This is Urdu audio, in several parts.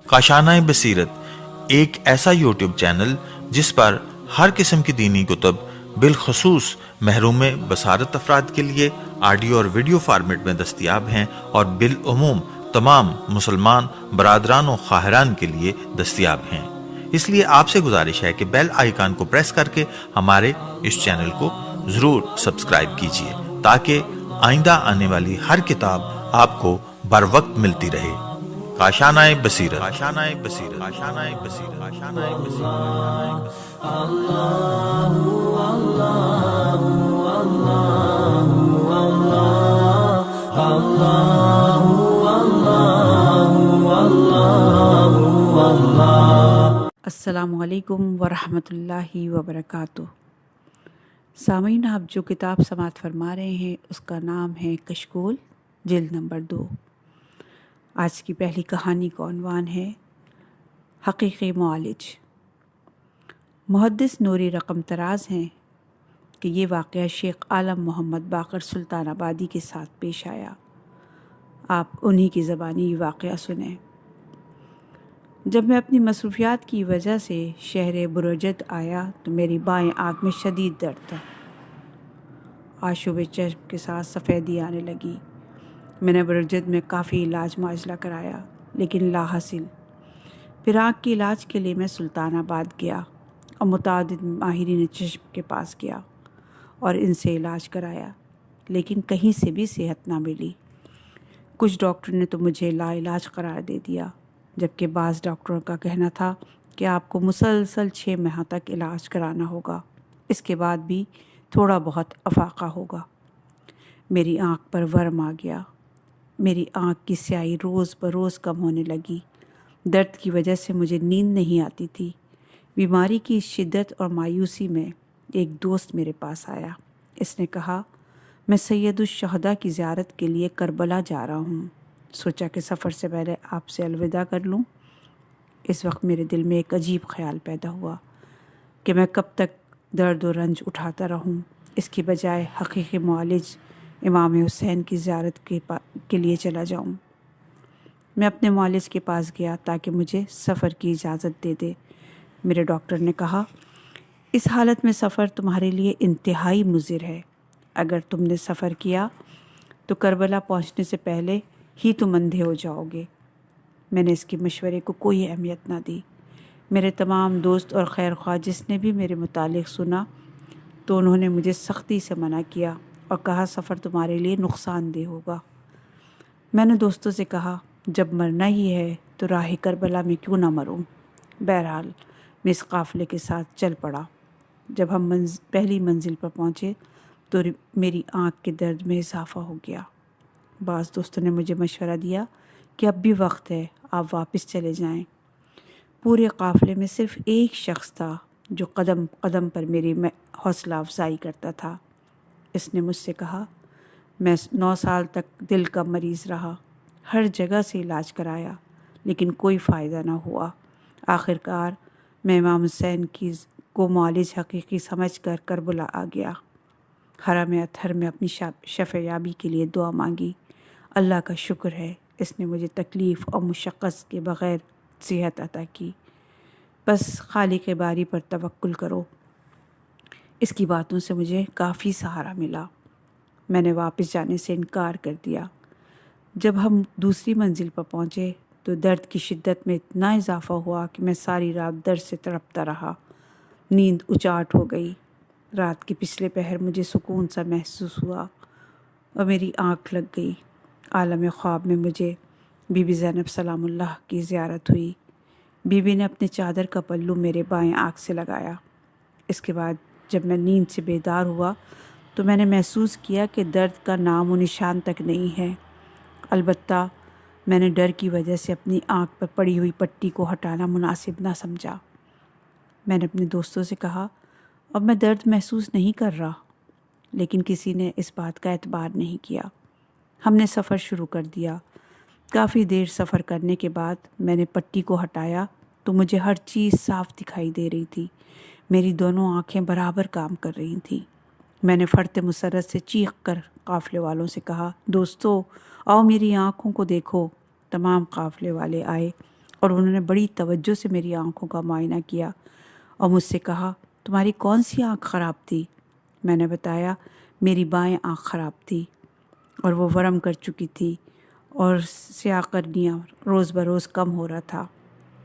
کاشانۂ بصیرت ایک ایسا یوٹیوب چینل جس پر ہر قسم کی دینی کتب بالخصوص محروم بصارت افراد کے لیے آڈیو اور ویڈیو فارمیٹ میں دستیاب ہیں اور بالعموم تمام مسلمان برادران و خواہران کے لیے دستیاب ہیں۔ اس لیے آپ سے گزارش ہے کہ بیل آئیکن کو پریس کر کے ہمارے اس چینل کو ضرور سبسکرائب کیجیے تاکہ آئندہ آنے والی ہر کتاب آپ کو بر وقت ملتی رہے۔ کاشانۂ بصیرت، کاشانۂ بصیرت، کاشانۂ بصیرت، کاشانۂ بصیرت۔ السلام علیکم ورحمۃ اللہ وبرکاتہ۔ سامعین، آپ جو کتاب سماعت فرما رہے ہیں اس کا نام ہے کشکول، جلد نمبر 2۔ آج کی پہلی کہانی کا عنوان ہے حقیقی معالج۔ محدث نوری رقم طراز ہیں کہ یہ واقعہ شیخ عالم محمد باقر سلطان آبادی کے ساتھ پیش آیا۔ آپ انہی کی زبانی یہ واقعہ سنیں۔ جب میں اپنی مصروفیات کی وجہ سے شہر برجت آیا تو میری بائیں آنکھ میں شدید درد تھا۔ آشوب چشم کے ساتھ سفیدی آنے لگی۔ میں نے برجت میں کافی علاج معالجہ کرایا لیکن لا حاصل۔ پھر آنکھ کے علاج کے لیے میں سلطان آباد گیا اور متعدد ماہرین چشم کے پاس گیا اور ان سے علاج کرایا لیکن کہیں سے بھی صحت نہ ملی۔ کچھ ڈاکٹر نے تو مجھے لا علاج قرار دے دیا، جبکہ بعض ڈاکٹروں کا کہنا تھا کہ آپ کو مسلسل 6 ماہ تک علاج کرانا ہوگا، اس کے بعد بھی تھوڑا بہت افاقہ ہوگا۔ میری آنکھ پر ورم آ گیا۔ میری آنکھ کی سیاہی روز بروز کم ہونے لگی۔ درد کی وجہ سے مجھے نیند نہیں آتی تھی۔ بیماری کی شدت اور مایوسی میں ایک دوست میرے پاس آیا۔ اس نے کہا، میں سید الشہداء کی زیارت کے لیے کربلا جا رہا ہوں، سوچا کہ سفر سے پہلے آپ سے الوداع کر لوں۔ اس وقت میرے دل میں ایک عجیب خیال پیدا ہوا کہ میں کب تک درد و رنج اٹھاتا رہوں، اس کی بجائے حقیقی معالج امام حسین کی زیارت کے لیے چلا جاؤں۔ میں اپنے معالج کے پاس گیا تاکہ مجھے سفر کی اجازت دے دے۔ میرے ڈاکٹر نے کہا، اس حالت میں سفر تمہارے لیے انتہائی مضر ہے۔ اگر تم نے سفر کیا تو کربلا پہنچنے سے پہلے ہی تم اندھے ہو جاؤ گے۔ میں نے اس کے مشورے کو کوئی اہمیت نہ دی۔ میرے تمام دوست اور خیر خواہ جس نے بھی میرے متعلق سنا تو انہوں نے مجھے سختی سے منع کیا اور کہا سفر تمہارے لیے نقصان دہ ہوگا۔ میں نے دوستوں سے کہا، جب مرنا ہی ہے تو راہ کربلا میں کیوں نہ مروں۔ بہرحال میں اس قافلے کے ساتھ چل پڑا۔ جب ہم پہلی منزل پر پہنچے تو میری آنکھ کے درد میں اضافہ ہو گیا۔ بعض دوستوں نے مجھے مشورہ دیا کہ اب بھی وقت ہے، آپ واپس چلے جائیں۔ پورے قافلے میں صرف ایک شخص تھا جو قدم قدم پر میری حوصلہ افزائی کرتا تھا۔ اس نے مجھ سے کہا، میں 9 سال تک دل کا مریض رہا، ہر جگہ سے علاج کرایا لیکن کوئی فائدہ نہ ہوا۔ آخرکار میں امام حسین کو معالج حقیقی سمجھ کر کربلا آ گیا۔ حرم اطہر میں اپنی شفا یابی کے لیے دعا مانگی۔ اللہ کا شکر ہے، اس نے مجھے تکلیف اور مشقت کے بغیر صحت عطا کی۔ بس خالق باری پر توکل کرو۔ اس کی باتوں سے مجھے کافی سہارا ملا۔ میں نے واپس جانے سے انکار کر دیا۔ جب ہم دوسری منزل پر پہنچے تو درد کی شدت میں اتنا اضافہ ہوا کہ میں ساری رات درد سے تڑپتا رہا۔ نیند اچاٹ ہو گئی۔ رات کے پچھلے پہر مجھے سکون سا محسوس ہوا اور میری آنکھ لگ گئی۔ عالم خواب میں مجھے بی بی زینب سلام اللہ کی زیارت ہوئی۔ بی بی نے اپنے چادر کا پلو میرے بائیں آنکھ سے لگایا۔ اس کے بعد جب میں نیند سے بیدار ہوا تو میں نے محسوس کیا کہ درد کا نام و نشان تک نہیں ہے۔ البتہ میں نے ڈر کی وجہ سے اپنی آنکھ پر پڑی ہوئی پٹی کو ہٹانا مناسب نہ سمجھا۔ میں نے اپنے دوستوں سے کہا، اب میں درد محسوس نہیں کر رہا، لیکن کسی نے اس بات کا اعتبار نہیں کیا۔ ہم نے سفر شروع کر دیا۔ کافی دیر سفر کرنے کے بعد میں نے پٹی کو ہٹایا تو مجھے ہر چیز صاف دکھائی دے رہی تھی۔ میری دونوں آنکھیں برابر کام کر رہی تھیں۔ میں نے فرط مسرت سے چیخ کر قافلے والوں سے کہا، دوستو آؤ میری آنکھوں کو دیکھو۔ تمام قافلے والے آئے اور انہوں نے بڑی توجہ سے میری آنکھوں کا معائنہ کیا اور مجھ سے کہا، تمہاری کون سی آنکھ خراب تھی؟ میں نے بتایا میری بائیں آنکھ خراب تھی اور وہ ورم کر چکی تھی اور سیاہ قرنیہ روز بروز کم ہو رہا تھا۔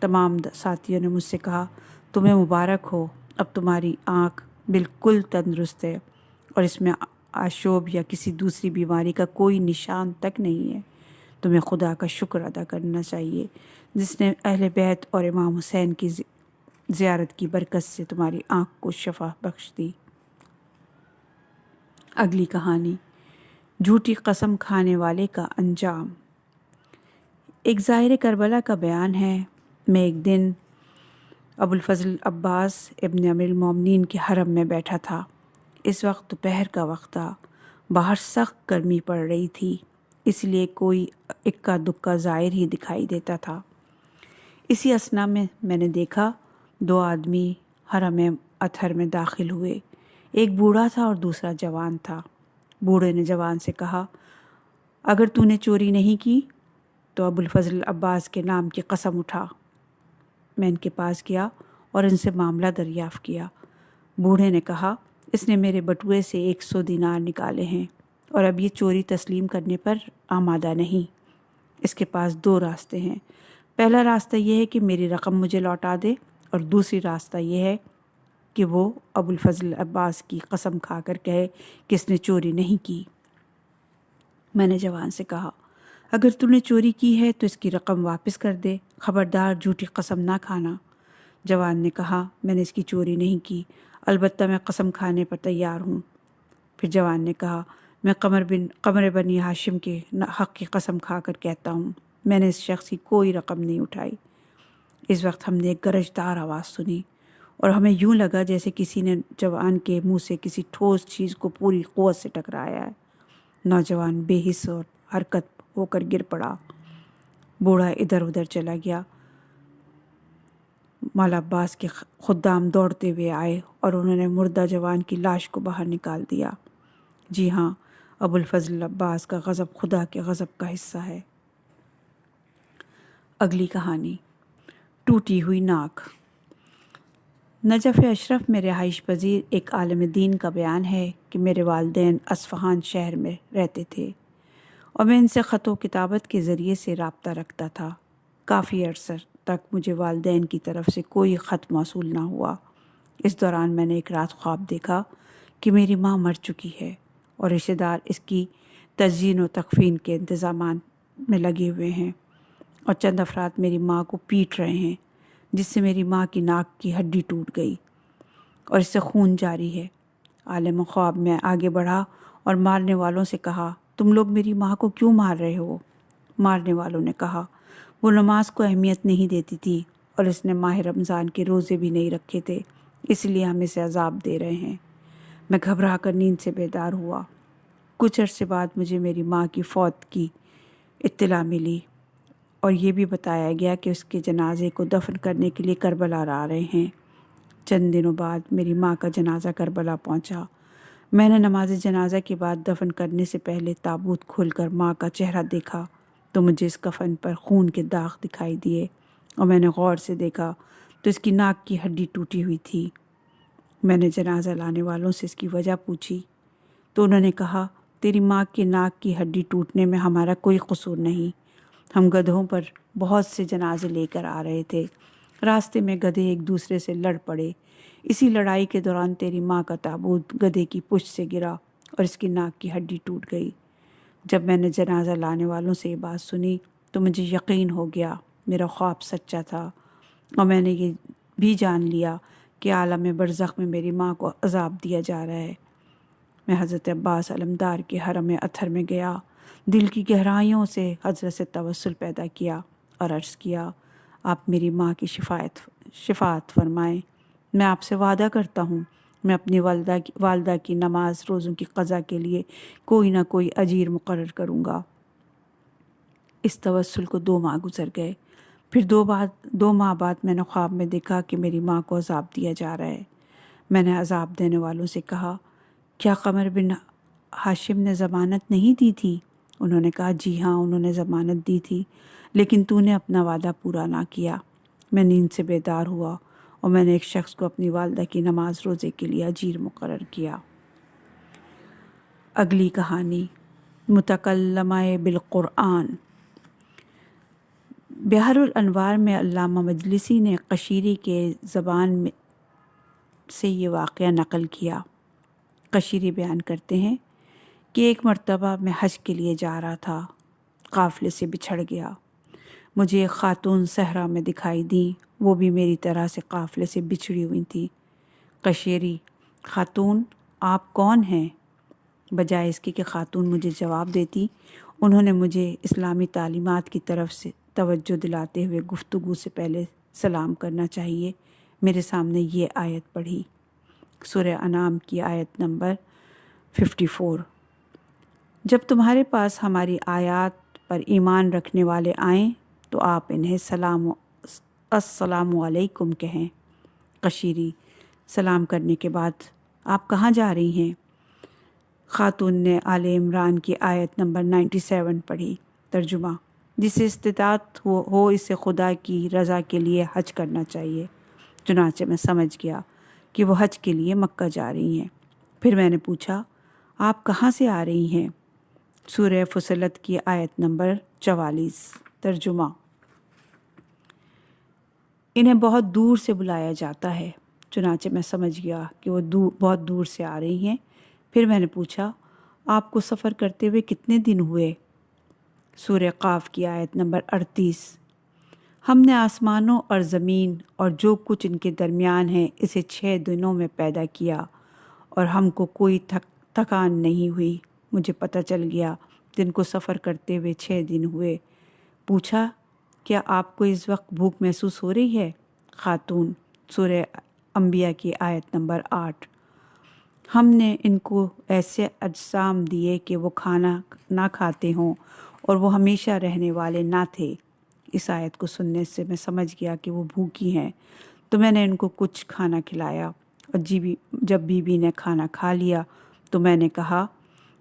تمام ساتھیوں نے مجھ سے کہا، تمہیں مبارک ہو، اب تمہاری آنکھ بالکل تندرست ہے اور اس میں آشوب یا کسی دوسری بیماری کا کوئی نشان تک نہیں ہے۔ تمہیں خدا کا شکر ادا کرنا چاہیے جس نے اہل بیت اور امام حسین کی زیارت کی برکت سے تمہاری آنکھ کو شفا بخش دی۔ اگلی کہانی، جھوٹی قسم کھانے والے کا انجام۔ ایک ظاہر کربلا کا بیان ہے، میں ایک دن ابو الفضل عباس ابن امیر المومنین کے حرم میں بیٹھا تھا۔ اس وقت دوپہر کا وقت تھا، باہر سخت گرمی پڑ رہی تھی، اس لیے کوئی اکا دکا زائر ہی دکھائی دیتا تھا۔ اسی اثنا میں نے دیکھا 2 آدمی حرم اطہر میں داخل ہوئے، ایک بوڑھا تھا اور دوسرا جوان تھا۔ بوڑھے نے جوان سے کہا، اگر تو نے چوری نہیں کی تو ابو الفضل عباس کے نام کی قسم اٹھا۔ میں ان کے پاس گیا اور ان سے معاملہ دریافت کیا۔ بوڑھے نے کہا، اس نے میرے بٹوے سے 100 دینار نکالے ہیں اور اب یہ چوری تسلیم کرنے پر آمادہ نہیں۔ اس کے پاس 2 راستے ہیں، پہلا راستہ یہ ہے کہ میری رقم مجھے لوٹا دے اور دوسری راستہ یہ ہے کہ وہ ابو الفضل عباس کی قسم کھا کر کہے کہ اس نے چوری نہیں کی۔ میں نے جوان سے کہا، اگر تم نے چوری کی ہے تو اس کی رقم واپس کر دے، خبردار جھوٹی قسم نہ کھانا۔ جوان نے کہا، میں نے اس کی چوری نہیں کی، البتہ میں قسم کھانے پر تیار ہوں۔ پھر جوان نے کہا، میں قمر بنی ہاشم کے حق کی قسم کھا کر کہتا ہوں، میں نے اس شخص کی کوئی رقم نہیں اٹھائی۔ اس وقت ہم نے ایک گرجدار آواز سنی اور ہمیں یوں لگا جیسے کسی نے جوان کے منہ سے کسی ٹھوس چیز کو پوری قوت سے ٹکرایا ہے۔ نوجوان بے حس اور حرکت ہو کر گر پڑا۔ بوڑھا ادھر ادھر چلا گیا۔ مولا عباس کے خدام دوڑتے ہوئے آئے اور انہوں نے مردہ جوان کی لاش کو باہر نکال دیا۔ جی ہاں، ابو الفضل عباس کا غضب خدا کے غضب کا حصہ ہے۔ اگلی کہانی، ٹوٹی ہوئی ناک۔ نجف اشرف میں رہائش پذیر ایک عالم دین کا بیان ہے کہ میرے والدین اصفہان شہر میں رہتے تھے اور میں ان سے خط و کتابت کے ذریعے سے رابطہ رکھتا تھا۔ کافی عرصہ تک مجھے والدین کی طرف سے کوئی خط موصول نہ ہوا۔ اس دوران میں نے ایک رات خواب دیکھا کہ میری ماں مر چکی ہے اور رشتہ دار اس کی تزئین و تکفین کے انتظامات میں لگے ہوئے ہیں اور چند افراد میری ماں کو پیٹ رہے ہیں، جس سے میری ماں کی ناک کی ہڈی ٹوٹ گئی اور اس سے خون جاری ہے۔ عالم خواب میں آگے بڑھا اور مارنے والوں سے کہا، تم لوگ میری ماں کو کیوں مار رہے ہو؟ مارنے والوں نے کہا، وہ نماز کو اہمیت نہیں دیتی تھی اور اس نے ماہ رمضان کے روزے بھی نہیں رکھے تھے، اس لیے ہم اسے عذاب دے رہے ہیں۔ میں گھبرا کر نیند سے بیدار ہوا۔ کچھ عرصے بعد مجھے میری ماں کی فوت کی اطلاع ملی اور یہ بھی بتایا گیا کہ اس کے جنازے کو دفن کرنے کے لیے کربلا آ رہے ہیں۔ چند دنوں بعد میری ماں کا جنازہ کربلا پہنچا۔ میں نے نماز جنازہ کے بعد دفن کرنے سے پہلے تابوت کھول کر ماں کا چہرہ دیکھا تو مجھے اس کفن پر خون کے داغ دکھائی دیے اور میں نے غور سے دیکھا تو اس کی ناک کی ہڈی ٹوٹی ہوئی تھی۔ میں نے جنازہ لانے والوں سے اس کی وجہ پوچھی تو انہوں نے کہا، تیری ماں کی ناک کی ہڈی ٹوٹنے میں ہمارا کوئی قصور نہیں، ہم گدھوں پر بہت سے جنازے لے کر آ رہے تھے، راستے میں گدھے ایک دوسرے سے لڑ پڑے، اسی لڑائی کے دوران تیری ماں کا تابوت گدھے کی پشت سے گرا اور اس کی ناک کی ہڈی ٹوٹ گئی۔ جب میں نے جنازہ لانے والوں سے یہ بات سنی تو مجھے یقین ہو گیا میرا خواب سچا تھا اور میں نے یہ بھی جان لیا کہ عالم برزخ میں میری ماں کو عذاب دیا جا رہا ہے۔ میں حضرت عباس علمدار کے حرم اطہر میں گیا، دل کی گہرائیوں سے حضرت سے توسل پیدا کیا اور عرض کیا، آپ میری ماں کی شفاعت فرمائیں۔ میں آپ سے وعدہ کرتا ہوں میں اپنی والدہ کی نماز روزوں کی قضا کے لیے کوئی نہ کوئی اجیر مقرر کروں گا۔ اس توسل کو 2 ماہ گزر گئے۔ پھر 2 ماہ بعد میں نے خواب میں دیکھا کہ میری ماں کو عذاب دیا جا رہا ہے۔ میں نے عذاب دینے والوں سے کہا کیا قمر بن ہاشم نے ضمانت نہیں دی تھی؟ انہوں نے کہا جی ہاں، انہوں نے ضمانت دی تھی، لیکن تو نے اپنا وعدہ پورا نہ کیا۔ میں نیند سے بیدار ہوا اور میں نے ایک شخص کو اپنی والدہ کی نماز روزے کے لیے اجیر مقرر کیا۔ اگلی کہانی متکلمہ بالقرآن۔ بحر الانوار میں علامہ مجلسی نے قشیری کے زبان سے یہ واقعہ نقل کیا۔ قشیری بیان کرتے ہیں کہ ایک مرتبہ میں حج کے لیے جا رہا تھا، قافلے سے بچھڑ گیا۔ مجھے ایک خاتون صحرا میں دکھائی دیں، وہ بھی میری طرح سے قافلے سے بچھڑی ہوئی تھی۔ قشیری: خاتون آپ کون ہیں؟ بجائے اس کہ خاتون مجھے جواب دیتی، انہوں نے مجھے اسلامی تعلیمات کی طرف سے توجہ دلاتے ہوئے گفتگو سے پہلے سلام کرنا چاہیے میرے سامنے یہ آیت پڑھی، سورہ انعام کی آیت نمبر 54۔ جب تمہارے پاس ہماری آیات پر ایمان رکھنے والے آئیں تو آپ انہیں السلام علیکم کہیں۔ قشیری: سلام کرنے کے بعد آپ کہاں جا رہی ہیں؟ خاتون نے آل عمران کی آیت نمبر 97 پڑھی۔ ترجمہ: جسے استطاعت ہو اسے خدا کی رضا کے لیے حج کرنا چاہیے۔ چنانچہ میں سمجھ گیا کہ وہ حج کے لیے مکہ جا رہی ہیں۔ پھر میں نے پوچھا آپ کہاں سے آ رہی ہیں؟ سورہ فصلت کی آیت نمبر 44۔ ترجمہ: انہیں بہت دور سے بلایا جاتا ہے۔ چنانچہ میں سمجھ گیا کہ وہ بہت دور سے آ رہی ہیں۔ پھر میں نے پوچھا آپ کو سفر کرتے ہوئے کتنے دن ہوئے؟ سورہ قاف کی آیت نمبر 38۔ ہم نے آسمانوں اور زمین اور جو کچھ ان کے درمیان ہے اسے 6 دنوں میں پیدا کیا اور ہم کو کوئی تھکان نہیں ہوئی۔ مجھے پتہ چل گیا کہ ان کو سفر کرتے ہوئے 6 دن ہوئے۔ پوچھا کیا آپ کو اس وقت بھوک محسوس ہو رہی ہے؟ خاتون: سورہ انبیاء کی آیت نمبر 8۔ ہم نے ان کو ایسے اجسام دیے کہ وہ کھانا نہ کھاتے ہوں اور وہ ہمیشہ رہنے والے نہ تھے۔ اس آیت کو سننے سے میں سمجھ گیا کہ وہ بھوکی ہیں، تو میں نے ان کو کچھ کھانا کھلایا، اور جب بیوی نے کھانا کھا لیا تو میں نے کہا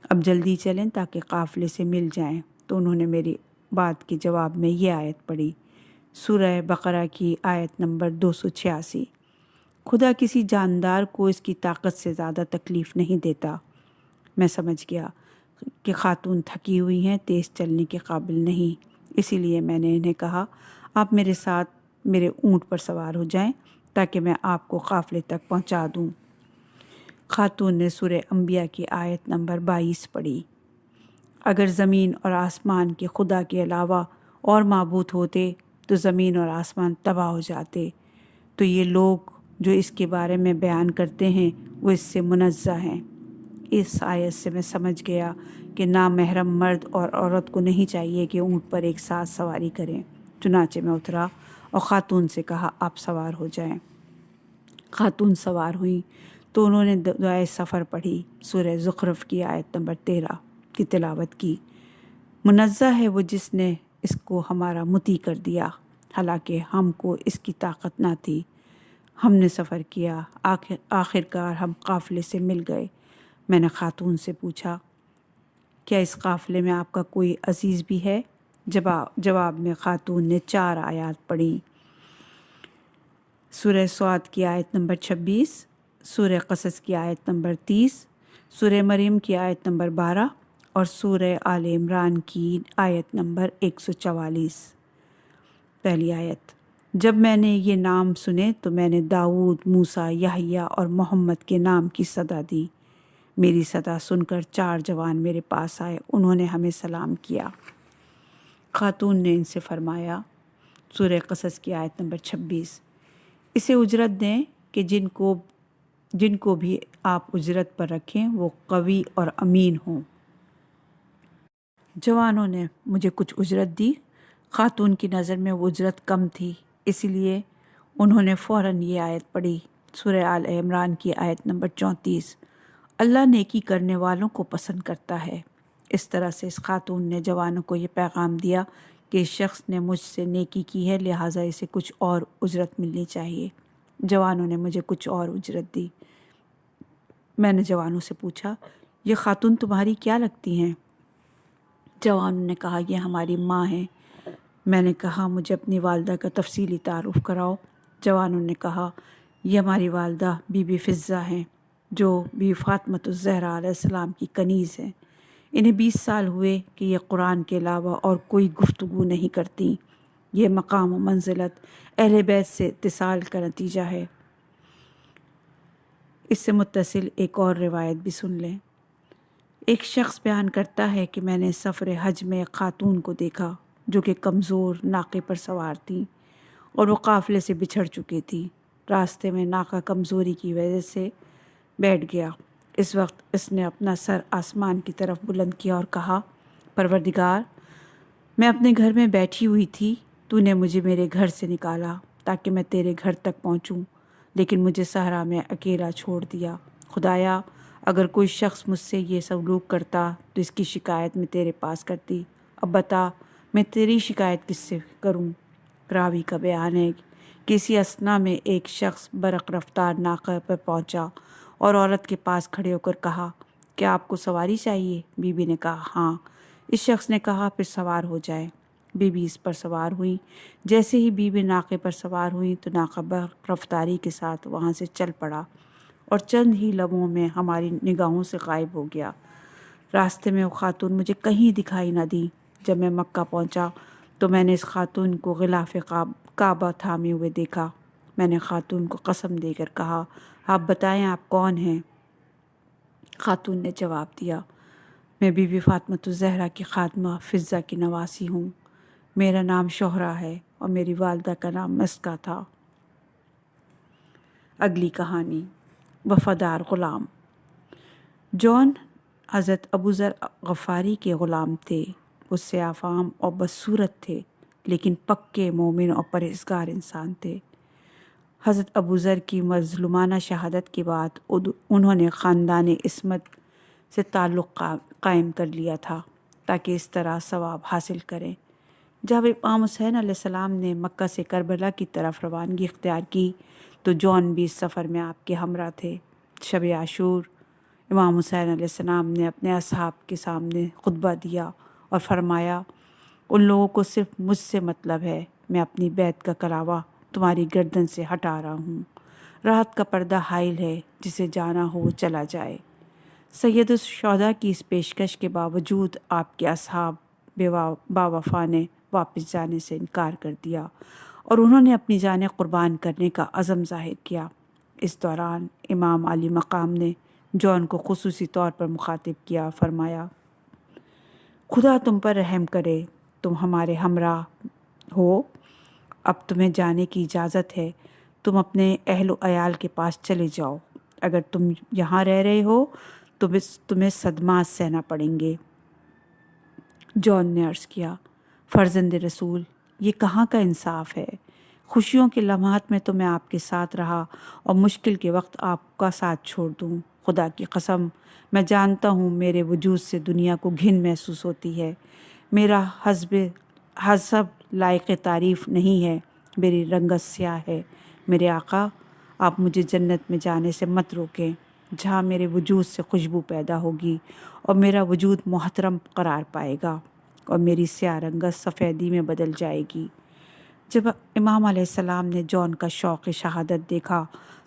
اب جلدی چلیں تاکہ قافلے سے مل جائیں، تو انہوں نے میری بات کے جواب میں یہ آیت پڑھی، سورہ بقرہ کی آیت نمبر 286۔ خدا کسی جاندار کو اس کی طاقت سے زیادہ تکلیف نہیں دیتا۔ میں سمجھ گیا کہ خاتون تھکی ہوئی ہیں، تیز چلنے کے قابل نہیں، اسی لیے میں نے انہیں کہا آپ میرے ساتھ میرے اونٹ پر سوار ہو جائیں تاکہ میں آپ کو قافلے تک پہنچا دوں۔ خاتون نے سورہ انبیاء کی آیت نمبر 22 پڑھی۔ اگر زمین اور آسمان کے خدا کے علاوہ اور معبود ہوتے تو زمین اور آسمان تباہ ہو جاتے، تو یہ لوگ جو اس کے بارے میں بیان کرتے ہیں وہ اس سے منزہ ہیں۔ اس آیت سے میں سمجھ گیا کہ نامحرم مرد اور عورت کو نہیں چاہیے کہ اونٹ پر ایک ساتھ سواری کریں۔ چنانچہ میں اترا اور خاتون سے کہا آپ سوار ہو جائیں۔ خاتون سوار ہوئیں تو انہوں نے دعائے سفر پڑھی، سورہ زخرف کی آیت نمبر 13 کی تلاوت کی۔ منزہ ہے وہ جس نے اس کو ہمارا مطیع کر دیا، حالانکہ ہم کو اس کی طاقت نہ تھی۔ ہم نے سفر کیا، آخرکار ہم قافلے سے مل گئے۔ میں نے خاتون سے پوچھا کیا اس قافلے میں آپ کا کوئی عزیز بھی ہے؟ جواب میں خاتون نے 4 آیات پڑھی، سورہ سعد کی آیت نمبر 26، سورہ قصص کی آیت نمبر 30، سورہ مریم کی آیت نمبر 12 اور سورہ آل عمران کی آیت نمبر 144۔ پہلی آیت: جب میں نے یہ نام سنے تو میں نے داؤد، موسیٰ، یحییٰ اور محمد کے نام کی صدا دی۔ میری صدا سن کر 4 جوان میرے پاس آئے، انہوں نے ہمیں سلام کیا۔ خاتون نے ان سے فرمایا، سورہ قصص کی آیت نمبر 26، اسے اجرت دیں کہ جن کو بھی آپ اجرت پر رکھیں وہ قوی اور امین ہوں۔ جوانوں نے مجھے کچھ اجرت دی۔ خاتون کی نظر میں وہ اجرت کم تھی، اس لیے انہوں نے فوراً یہ آیت پڑھی، سورہ آل عمران کی آیت نمبر 34۔ اللہ نیکی کرنے والوں کو پسند کرتا ہے۔ اس طرح سے اس خاتون نے جوانوں کو یہ پیغام دیا کہ اس شخص نے مجھ سے نیکی کی ہے، لہٰذا اسے کچھ اور اجرت ملنی چاہیے۔ جوانوں نے مجھے کچھ اور اجرت دی۔ میں نے جوانوں سے پوچھا یہ خاتون تمہاری کیا لگتی ہیں؟ جوانوں نے کہا یہ ہماری ماں ہیں۔ میں نے کہا مجھے اپنی والدہ کا تفصیلی تعارف کراؤ۔ جوانوں نے کہا یہ ہماری والدہ بی بی فضہ ہیں جو بی فاطمۃ الزہرا علیہ السلام کی کنیز ہیں۔ انہیں 20 سال ہوئے کہ یہ قرآن کے علاوہ اور کوئی گفتگو نہیں کرتی۔ یہ مقام و منزلت اہل بیت سے اتصال کا نتیجہ ہے۔ اس سے متصل ایک اور روایت بھی سن لیں۔ ایک شخص بیان کرتا ہے کہ میں نے سفر حج میں ایک خاتون کو دیکھا جو کہ کمزور ناقے پر سوار تھی اور وہ قافلے سے بچھڑ چکی تھی۔ راستے میں ناقہ کمزوری کی وجہ سے بیٹھ گیا۔ اس وقت اس نے اپنا سر آسمان کی طرف بلند کیا اور کہا پروردگار، میں اپنے گھر میں بیٹھی ہوئی تھی، تو نے مجھے میرے گھر سے نکالا تاکہ میں تیرے گھر تک پہنچوں، لیکن مجھے صحرا میں اکیلا چھوڑ دیا۔ خدایا، اگر کوئی شخص مجھ سے یہ سلوک کرتا تو اس کی شکایت میں تیرے پاس کرتی۔ اب بتا میں تیری شکایت کس سے کروں؟ راوی کا بیان ہے کہ اسی اثنا میں ایک شخص برق رفتار ناقہ پر پہنچا اور عورت کے پاس کھڑے ہو کر کہا کیا آپ کو سواری چاہیے؟ بی بی نے کہا ہاں۔ اس شخص نے کہا پھر سوار ہو جائے۔ بی بی اس پر سوار ہوئی۔ جیسے ہی بی بی ناقے پر سوار ہوئی تو ناقہ برق رفتاری کے ساتھ وہاں سے چل پڑا اور چند ہی لمحوں میں ہماری نگاہوں سے غائب ہو گیا۔ راستے میں وہ خاتون مجھے کہیں دکھائی نہ دی۔ جب میں مکہ پہنچا تو میں نے اس خاتون کو غلاف کعبہ تھامے ہوئے دیکھا۔ میں نے خاتون کو قسم دے کر کہا آپ بتائیں آپ کون ہیں؟ خاتون نے جواب دیا میں بی بی فاطمۃ الزہرا کی خادمہ فضہ کی نواسی ہوں۔ میرا نام شہرہ ہے اور میری والدہ کا نام مسکہ تھا۔ اگلی کہانی وفادار غلام۔ جون حضرت ابو ذر غفاری کے غلام تھے۔ وہ سیاہ فام اور بدصورت تھے لیکن پکے مومن اور پرہیزگار انسان تھے۔ حضرت ابو ذر کی مظلومانہ شہادت کے بعد انہوں نے خاندان عصمت سے تعلق قائم کر لیا تھا تاکہ اس طرح ثواب حاصل کریں۔ جب امام حسین علیہ السلام نے مکہ سے کربلا کی طرف روانگی اختیار کی تو جون بھی اس سفر میں آپ کے ہمراہ تھے۔ شب عاشور امام حسین علیہ السلام نے اپنے اصحاب کے سامنے خطبہ دیا اور فرمایا ان لوگوں کو صرف مجھ سے مطلب ہے، میں اپنی بیت کا کلاوہ تمہاری گردن سے ہٹا رہا ہوں۔ راحت کا پردہ حائل ہے، جسے جانا ہو وہ چلا جائے۔ سید الشہداء کی اس پیشکش کے باوجود آپ کے اصحاب باوفا نے واپس جانے سے انکار کر دیا اور انہوں نے اپنی جانیں قربان کرنے کا عزم ظاہر کیا۔ اس دوران امام علی مقام نے جون کو خصوصی طور پر مخاطب کیا، فرمایا خدا تم پر رحم کرے، تم ہمارے ہمراہ ہو، اب تمہیں جانے کی اجازت ہے، تم اپنے اہل و عیال کے پاس چلے جاؤ، اگر تم یہاں رہ رہے ہو تو تمہیں صدمات سہنا پڑیں گے۔ جون نے عرض کیا فرزند رسول، یہ کہاں کا انصاف ہے؟ خوشیوں کے لمحات میں تو میں آپ کے ساتھ رہا اور مشکل کے وقت آپ کا ساتھ چھوڑ دوں؟ خدا کی قسم میں جانتا ہوں میرے وجود سے دنیا کو گھن محسوس ہوتی ہے، میرا حسب لائق تعریف نہیں ہے، میری رنگت سیاہ ہے۔ میرے آقا، آپ مجھے جنت میں جانے سے مت روکیں جہاں میرے وجود سے خوشبو پیدا ہوگی اور میرا وجود محترم قرار پائے گا اور میری سیاہ رنگت سفیدی میں بدل جائے گی۔ جب امام علیہ السلام نے جون کا شوق شہادت دیکھا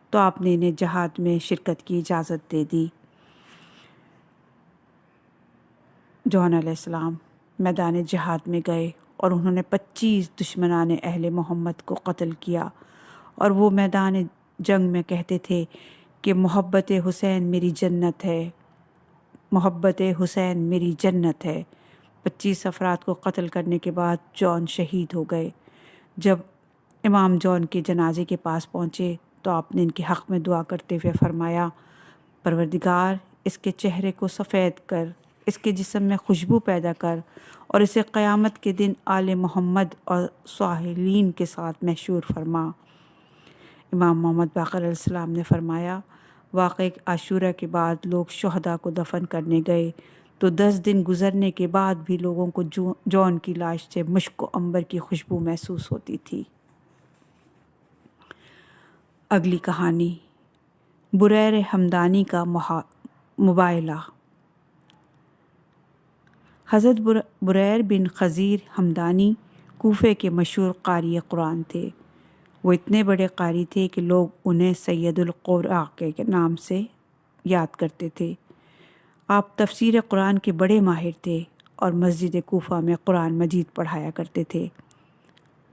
تو آپ نے انہیں جہاد میں شرکت کی اجازت دے دی۔ جون علیہ السلام میدان جہاد میں گئے اور انہوں نے 25 دشمنان اہل محمد کو قتل کیا اور وہ میدان جنگ میں کہتے تھے کہ محبت حسین میری جنت ہے، محبت حسین میری جنت ہے۔ 25 افراد کو قتل کرنے کے بعد جون شہید ہو گئے۔ جب امام جون کے جنازے کے پاس پہنچے تو آپ نے ان کے حق میں دعا کرتے ہوئے فرمایا پروردگار، اس کے چہرے کو سفید کر، اس کے جسم میں خوشبو پیدا کر اور اسے قیامت کے دن آل محمد اور صالحین کے ساتھ محشور فرما۔ امام محمد باقر علیہ السلام نے فرمایا واقعہ عاشورہ کے بعد لوگ شہداء کو دفن کرنے گئے تو 10 دن گزرنے کے بعد بھی لوگوں کو جون کی لاش سے مشک و عنبر کی خوشبو محسوس ہوتی تھی۔ اگلی کہانی بریر ہمدانی کا مباہلہ۔ حضرت بریر بن خزیر ہمدانی کوفے کے مشہور قاری قرآن تھے۔ وہ اتنے بڑے قاری تھے کہ لوگ انہیں سید القراء کے نام سے یاد کرتے تھے۔ آپ تفسیر قرآن کے بڑے ماہر تھے اور مسجد کوفہ میں قرآن مجید پڑھایا کرتے تھے۔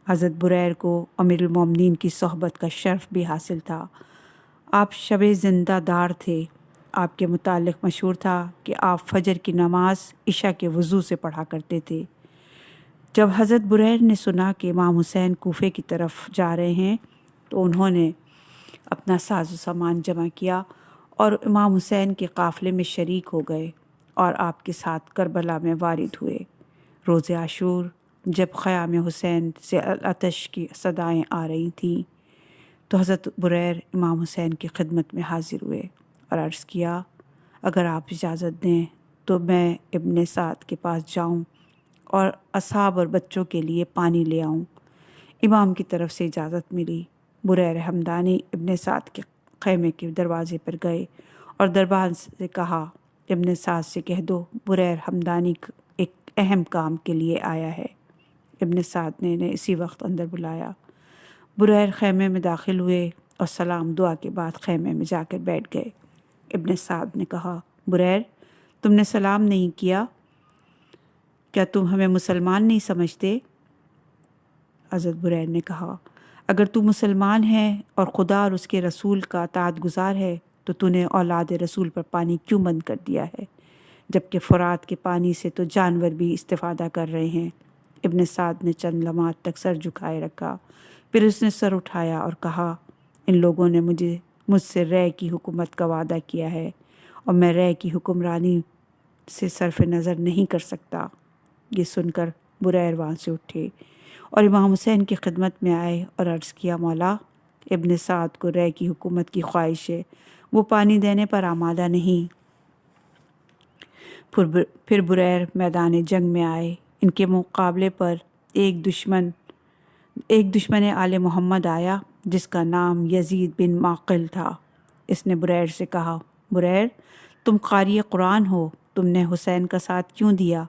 حضرت بریر کو امیر المومنین کی صحبت کا شرف بھی حاصل تھا۔ آپ شب زندہ دار تھے۔ آپ کے متعلق مشہور تھا کہ آپ فجر کی نماز عشاء کے وضو سے پڑھا کرتے تھے۔ جب حضرت بریر نے سنا کہ امام حسین کوفے کی طرف جا رہے ہیں تو انہوں نے اپنا ساز و سامان جمع کیا اور امام حسین کے قافلے میں شریک ہو گئے اور آپ کے ساتھ کربلا میں وارد ہوئے۔ روز عاشور جب خیام حسین سے آتش کی صدائیں آ رہی تھیں تو حضرت بریر امام حسین کی خدمت میں حاضر ہوئے اور عرض کیا، اگر آپ اجازت دیں تو میں ابن سعد کے پاس جاؤں اور اصحاب اور بچوں کے لیے پانی لے آؤں۔ امام کی طرف سے اجازت ملی۔ بریر ہمدانی ابن سعد کے خیمے کے دروازے پر گئے اور دربان سے کہا، ابن سعد سے کہہ دو بریر ہمدانی ایک اہم کام کے لیے آیا ہے۔ ابن سعد نے انہیں اسی وقت اندر بلایا۔ بریر خیمے میں داخل ہوئے اور سلام دعا کے بعد خیمے میں جا کر بیٹھ گئے۔ ابن سعد نے کہا، بریر تم نے سلام نہیں کیا، کیا تم ہمیں مسلمان نہیں سمجھتے؟ حضرت بریر نے کہا، اگر تو مسلمان ہے اور خدا اور اس کے رسول کا اطاعت گزار ہے تو تو نے اولاد رسول پر پانی کیوں بند کر دیا ہے، جبکہ فرات کے پانی سے تو جانور بھی استفادہ کر رہے ہیں۔ ابن سعد نے چند لمحات تک سر جھکائے رکھا، پھر اس نے سر اٹھایا اور کہا، ان لوگوں نے مجھ سے رے کی حکومت کا وعدہ کیا ہے اور میں رے کی حکمرانی سے صرف نظر نہیں کر سکتا۔ یہ سن کر بریر وہاں سے اٹھے اور امام حسین کی خدمت میں آئے اور عرض کیا، مولا ابن سعد کو رے کی حکومت کی خواہش ہے، وہ پانی دینے پر آمادہ نہیں۔ پھر بریر میدان جنگ میں آئے۔ ان کے مقابلے پر ایک دشمن آل محمد آیا جس کا نام یزید بن معقل تھا۔ اس نے بریر سے کہا، بریر تم قاری قرآن ہو، تم نے حسین کا ساتھ کیوں دیا؟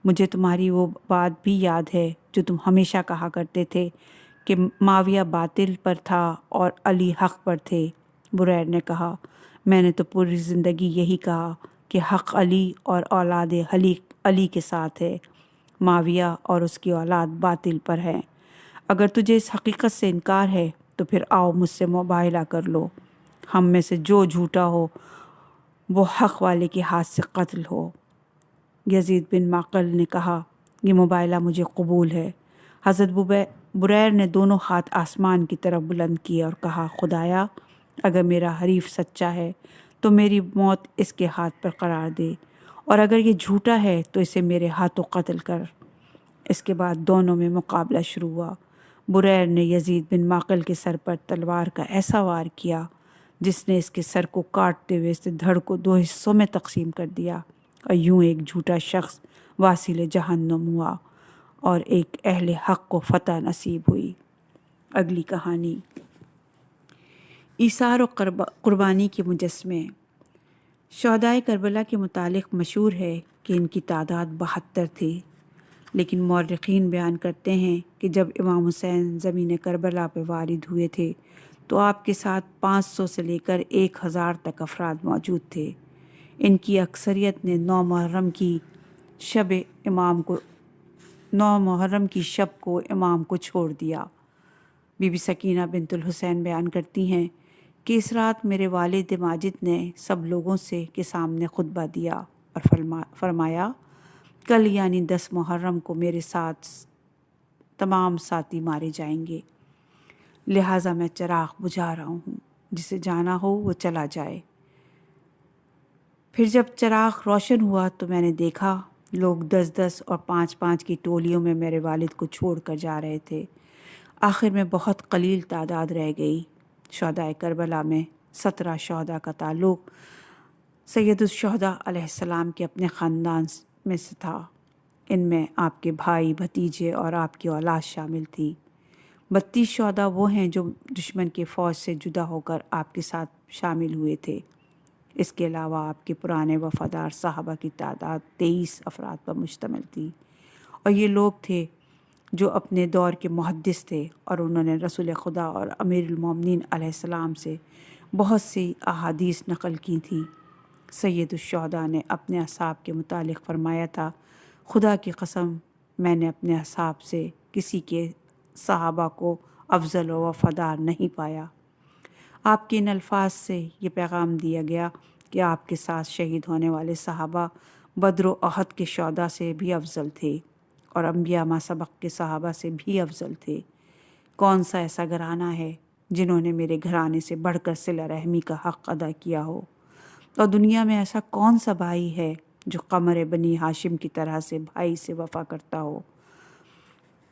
مجھے تمہاری وہ بات بھی یاد ہے جو تم ہمیشہ کہا کرتے تھے کہ معاویہ باطل پر تھا اور علی حق پر تھے۔ بریر نے کہا، میں نے تو پوری زندگی یہی کہا کہ حق علی اور اولاد علی کے ساتھ ہے، معاویہ اور اس کی اولاد باطل پر ہے۔ اگر تجھے اس حقیقت سے انکار ہے تو پھر آؤ مجھ سے مباہلہ کر لو، ہم میں سے جو جھوٹا ہو وہ حق والے کے ہاتھ سے قتل ہو۔ یزید بن معقل نے کہا، یہ مباہلہ مجھے قبول ہے۔ حضرت بریر نے دونوں ہاتھ آسمان کی طرف بلند کیے اور کہا، خدایا اگر میرا حریف سچا ہے تو میری موت اس کے ہاتھ پر قرار دے، اور اگر یہ جھوٹا ہے تو اسے میرے ہاتھوں قتل کر۔ اس کے بعد دونوں میں مقابلہ شروع ہوا۔ بریر نے یزید بن معقل کے سر پر تلوار کا ایسا وار کیا جس نے اس کے سر کو کاٹتے ہوئے اس دھڑ کو 2 حصوں میں تقسیم کر دیا، اور یوں ایک جھوٹا شخص واصل جہنم ہوا اور ایک اہل حق کو فتح نصیب ہوئی۔ اگلی کہانی، ایثار و قربانی کے مجسمے۔ شہدائے کربلا کے متعلق مشہور ہے کہ ان کی تعداد 72 تھی، لیکن مورخین بیان کرتے ہیں کہ جب امام حسین زمین کربلا پہ وارد ہوئے تھے تو آپ کے ساتھ 500 سے لے کر 1000 تک افراد موجود تھے۔ ان کی اکثریت نے 9 محرم کی شب کو امام کو چھوڑ دیا۔ بی بی سکینہ بنت الحسین بیان کرتی ہیں کہ اس رات میرے والد ماجد نے سب لوگوں کے سامنے خطبہ دیا اور فرمایا، کل یعنی 10 محرم کو میرے ساتھ تمام ساتھی مارے جائیں گے، لہٰذا میں چراغ بجھا رہا ہوں، جسے جانا ہو وہ چلا جائے۔ پھر جب چراغ روشن ہوا تو میں نے دیکھا لوگ 10-10 اور 5-5 کی ٹولیوں میں میرے والد کو چھوڑ کر جا رہے تھے۔ آخر میں بہت قلیل تعداد رہ گئی۔ شہدائے کربلا میں 17 شہداء کا تعلق سید الشہداء علیہ السلام کے اپنے خاندان میں سے تھا۔ ان میں آپ کے بھائی، بھتیجے اور آپ کی اولاد شامل تھی۔ 32 شہداء وہ ہیں جو دشمن کے فوج سے جدا ہو کر آپ کے ساتھ شامل ہوئے تھے۔ اس کے علاوہ آپ کے پرانے وفادار صحابہ کی تعداد 23 افراد پر مشتمل تھی، اور یہ لوگ تھے جو اپنے دور کے محدث تھے، اور انہوں نے رسول خدا اور امیر المومنین علیہ السلام سے بہت سی احادیث نقل کی تھیں۔ سید الشہداء نے اپنے اصحاب کے متعلق فرمایا تھا، خدا کی قسم میں نے اپنے اصحاب سے کسی کے صحابہ کو افضل و وفادار نہیں پایا۔ آپ کے ان الفاظ سے یہ پیغام دیا گیا کہ آپ کے ساتھ شہید ہونے والے صحابہ بدر و احد کے شہداء سے بھی افضل تھے، اور انبیاء ما سبق کے صحابہ سے بھی افضل تھے۔ کون سا ایسا گھرانہ ہے جنہوں نے میرے گھرانے سے بڑھ کر صلہ رحمی کا حق ادا کیا ہو، اور دنیا میں ایسا کون سا بھائی ہے جو قمر بنی ہاشم کی طرح سے بھائی سے وفا کرتا ہو؟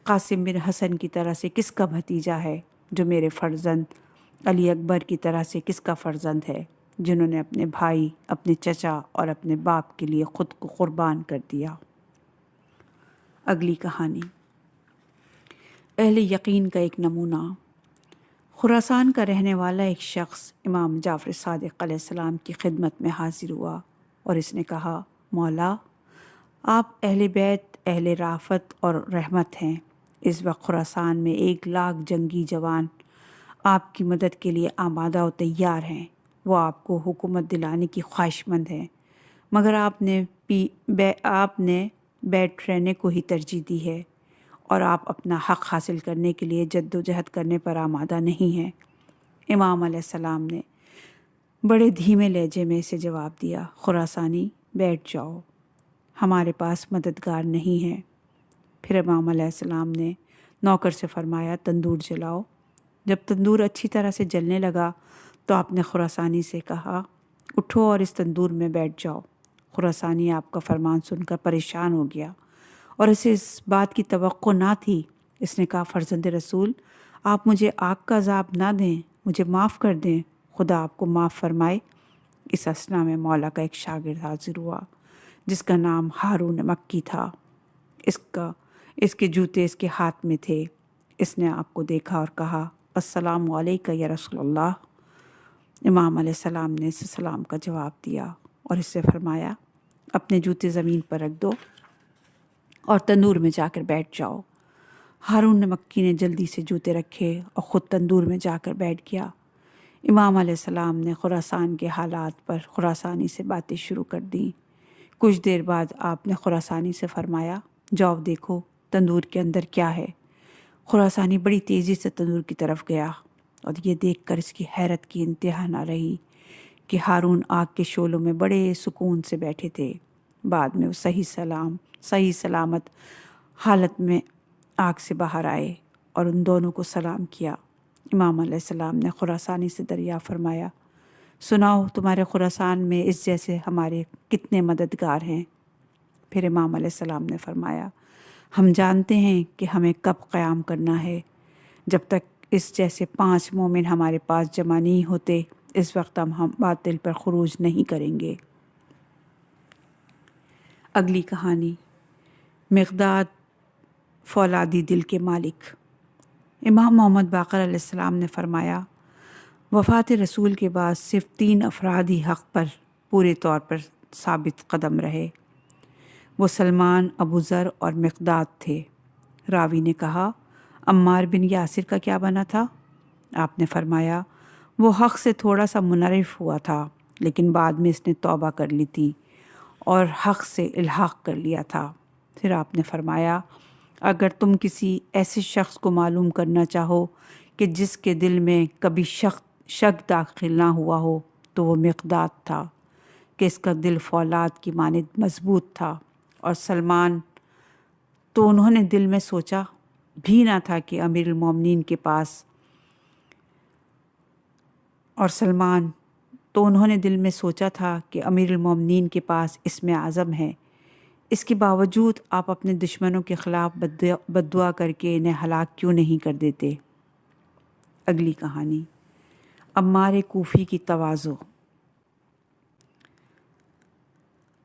قاسم بن حسن کی طرح سے کس کا بھتیجا ہے جو میرے فرزند علی اکبر کی طرح سے کس کا فرزند ہے جنہوں نے اپنے بھائی، اپنے چچا اور اپنے باپ کے لیے خود کو قربان کر دیا؟ اگلی کہانی اہل یقین کا ایک نمونہ۔ خراسان کا رہنے والا ایک شخص امام جعفر صادق علیہ السلام کی خدمت میں حاضر ہوا، اور اس نے کہا، مولا، آپ اہل بیت، اہل رافت اور رحمت ہیں۔ اس وقت خراسان میں 1,00,000 جنگی جوان آپ کی مدد کے لیے آمادہ و تیار ہیں۔ وہ آپ کو حکومت دلانے کی خواہش مند ہیں، مگر آپ نے بیٹ رہنے کو ہی ترجیح دی ہے، اور آپ اپنا حق حاصل کرنے کے لیے جد و جہد کرنے پر آمادہ نہیں ہیں۔ امام علیہ السلام نے بڑے دھیمے لہجے میں اسے جواب دیا، خراسانی، بیٹھ جاؤ، ہمارے پاس مددگار نہیں ہے۔ پھر امام علیہ السلام نے نوکر سے فرمایا، تندور جلاؤ۔ جب تندور اچھی طرح سے جلنے لگا تو آپ نے خراسانی سے کہا، اٹھو اور اس تندور میں بیٹھ جاؤ۔ خراسانی آپ کا فرمان سن کر پریشان ہو گیا، اور اسے اس بات کی توقع نہ تھی۔ اس نے کہا، فرزند رسول، آپ مجھے آگ کا عذاب نہ دیں، مجھے معاف کر دیں، خدا آپ کو معاف فرمائے۔ اس اثنا میں مولا کا ایک شاگرد حاضر ہوا جس کا نام ہارون مکی تھا۔ اس کے جوتے اس کے ہاتھ میں تھے۔ اس نے آپ کو دیکھا اور کہا، السلام علیکم یا رسول اللہ۔ امام علیہ السلام نے اس سلام کا جواب دیا اور اس سے فرمایا، اپنے جوتے زمین پر رکھ دو اور تندور میں جا کر بیٹھ جاؤ۔ ہارون مکی نے جلدی سے جوتے رکھے اور خود تندور میں جا کر بیٹھ گیا۔ امام علیہ السلام نے خراسان کے حالات پر خراسانی سے باتیں شروع کر دیں۔ کچھ دیر بعد آپ نے خراسانی سے فرمایا، جاؤ دیکھو تندور کے اندر کیا ہے۔ خراسانی بڑی تیزی سے تندور کی طرف گیا، اور یہ دیکھ کر اس کی حیرت کی انتہا نہ رہی کہ ہارون آگ کے شعلوں میں بڑے سکون سے بیٹھے تھے۔ بعد میں وہ صحیح سلامت حالت میں آگ سے باہر آئے اور ان دونوں کو سلام کیا۔ امام علیہ السلام نے خراسانی سے دریافت فرمایا، سناؤ تمہارے خراسان میں اس جیسے ہمارے کتنے مددگار ہیں؟ پھر امام علیہ السلام نے فرمایا، ہم جانتے ہیں کہ ہمیں کب قیام کرنا ہے۔ جب تک اس جیسے 5 مومن ہمارے پاس جمع نہیں ہوتے، اس وقت ہم باطل پر خروج نہیں کریں گے۔ اگلی کہانی مقداد فولادی دل کے مالک۔ امام محمد باقر علیہ السلام نے فرمایا، وفات رسول کے بعد صرف 3 افراد ہی حق پر پورے طور پر ثابت قدم رہے۔ وہ سلمان، ابو ذر اور مقداد تھے۔ راوی نے کہا، عمار بن یاسر کا کیا بنا تھا؟ آپ نے فرمایا، وہ حق سے تھوڑا سا منحرف ہوا تھا، لیکن بعد میں اس نے توبہ کر لی تھی اور حق سے الحاق کر لیا تھا۔ پھر آپ نے فرمایا، اگر تم کسی ایسے شخص کو معلوم کرنا چاہو کہ جس کے دل میں کبھی شک داخل نہ ہوا ہو تو وہ مقداد تھا، کہ اس کا دل فولاد کی مانند مضبوط تھا، اور سلمان تو انہوں نے دل میں سوچا بھی نہ تھا کہ امیر المومنین کے پاس اسم اعظم ہے۔ اس کے باوجود آپ اپنے دشمنوں کے خلاف بددعا کر کے انہیں ہلاک کیوں نہیں کر دیتے؟ اگلی کہانی عمار کوفی کی تواضع۔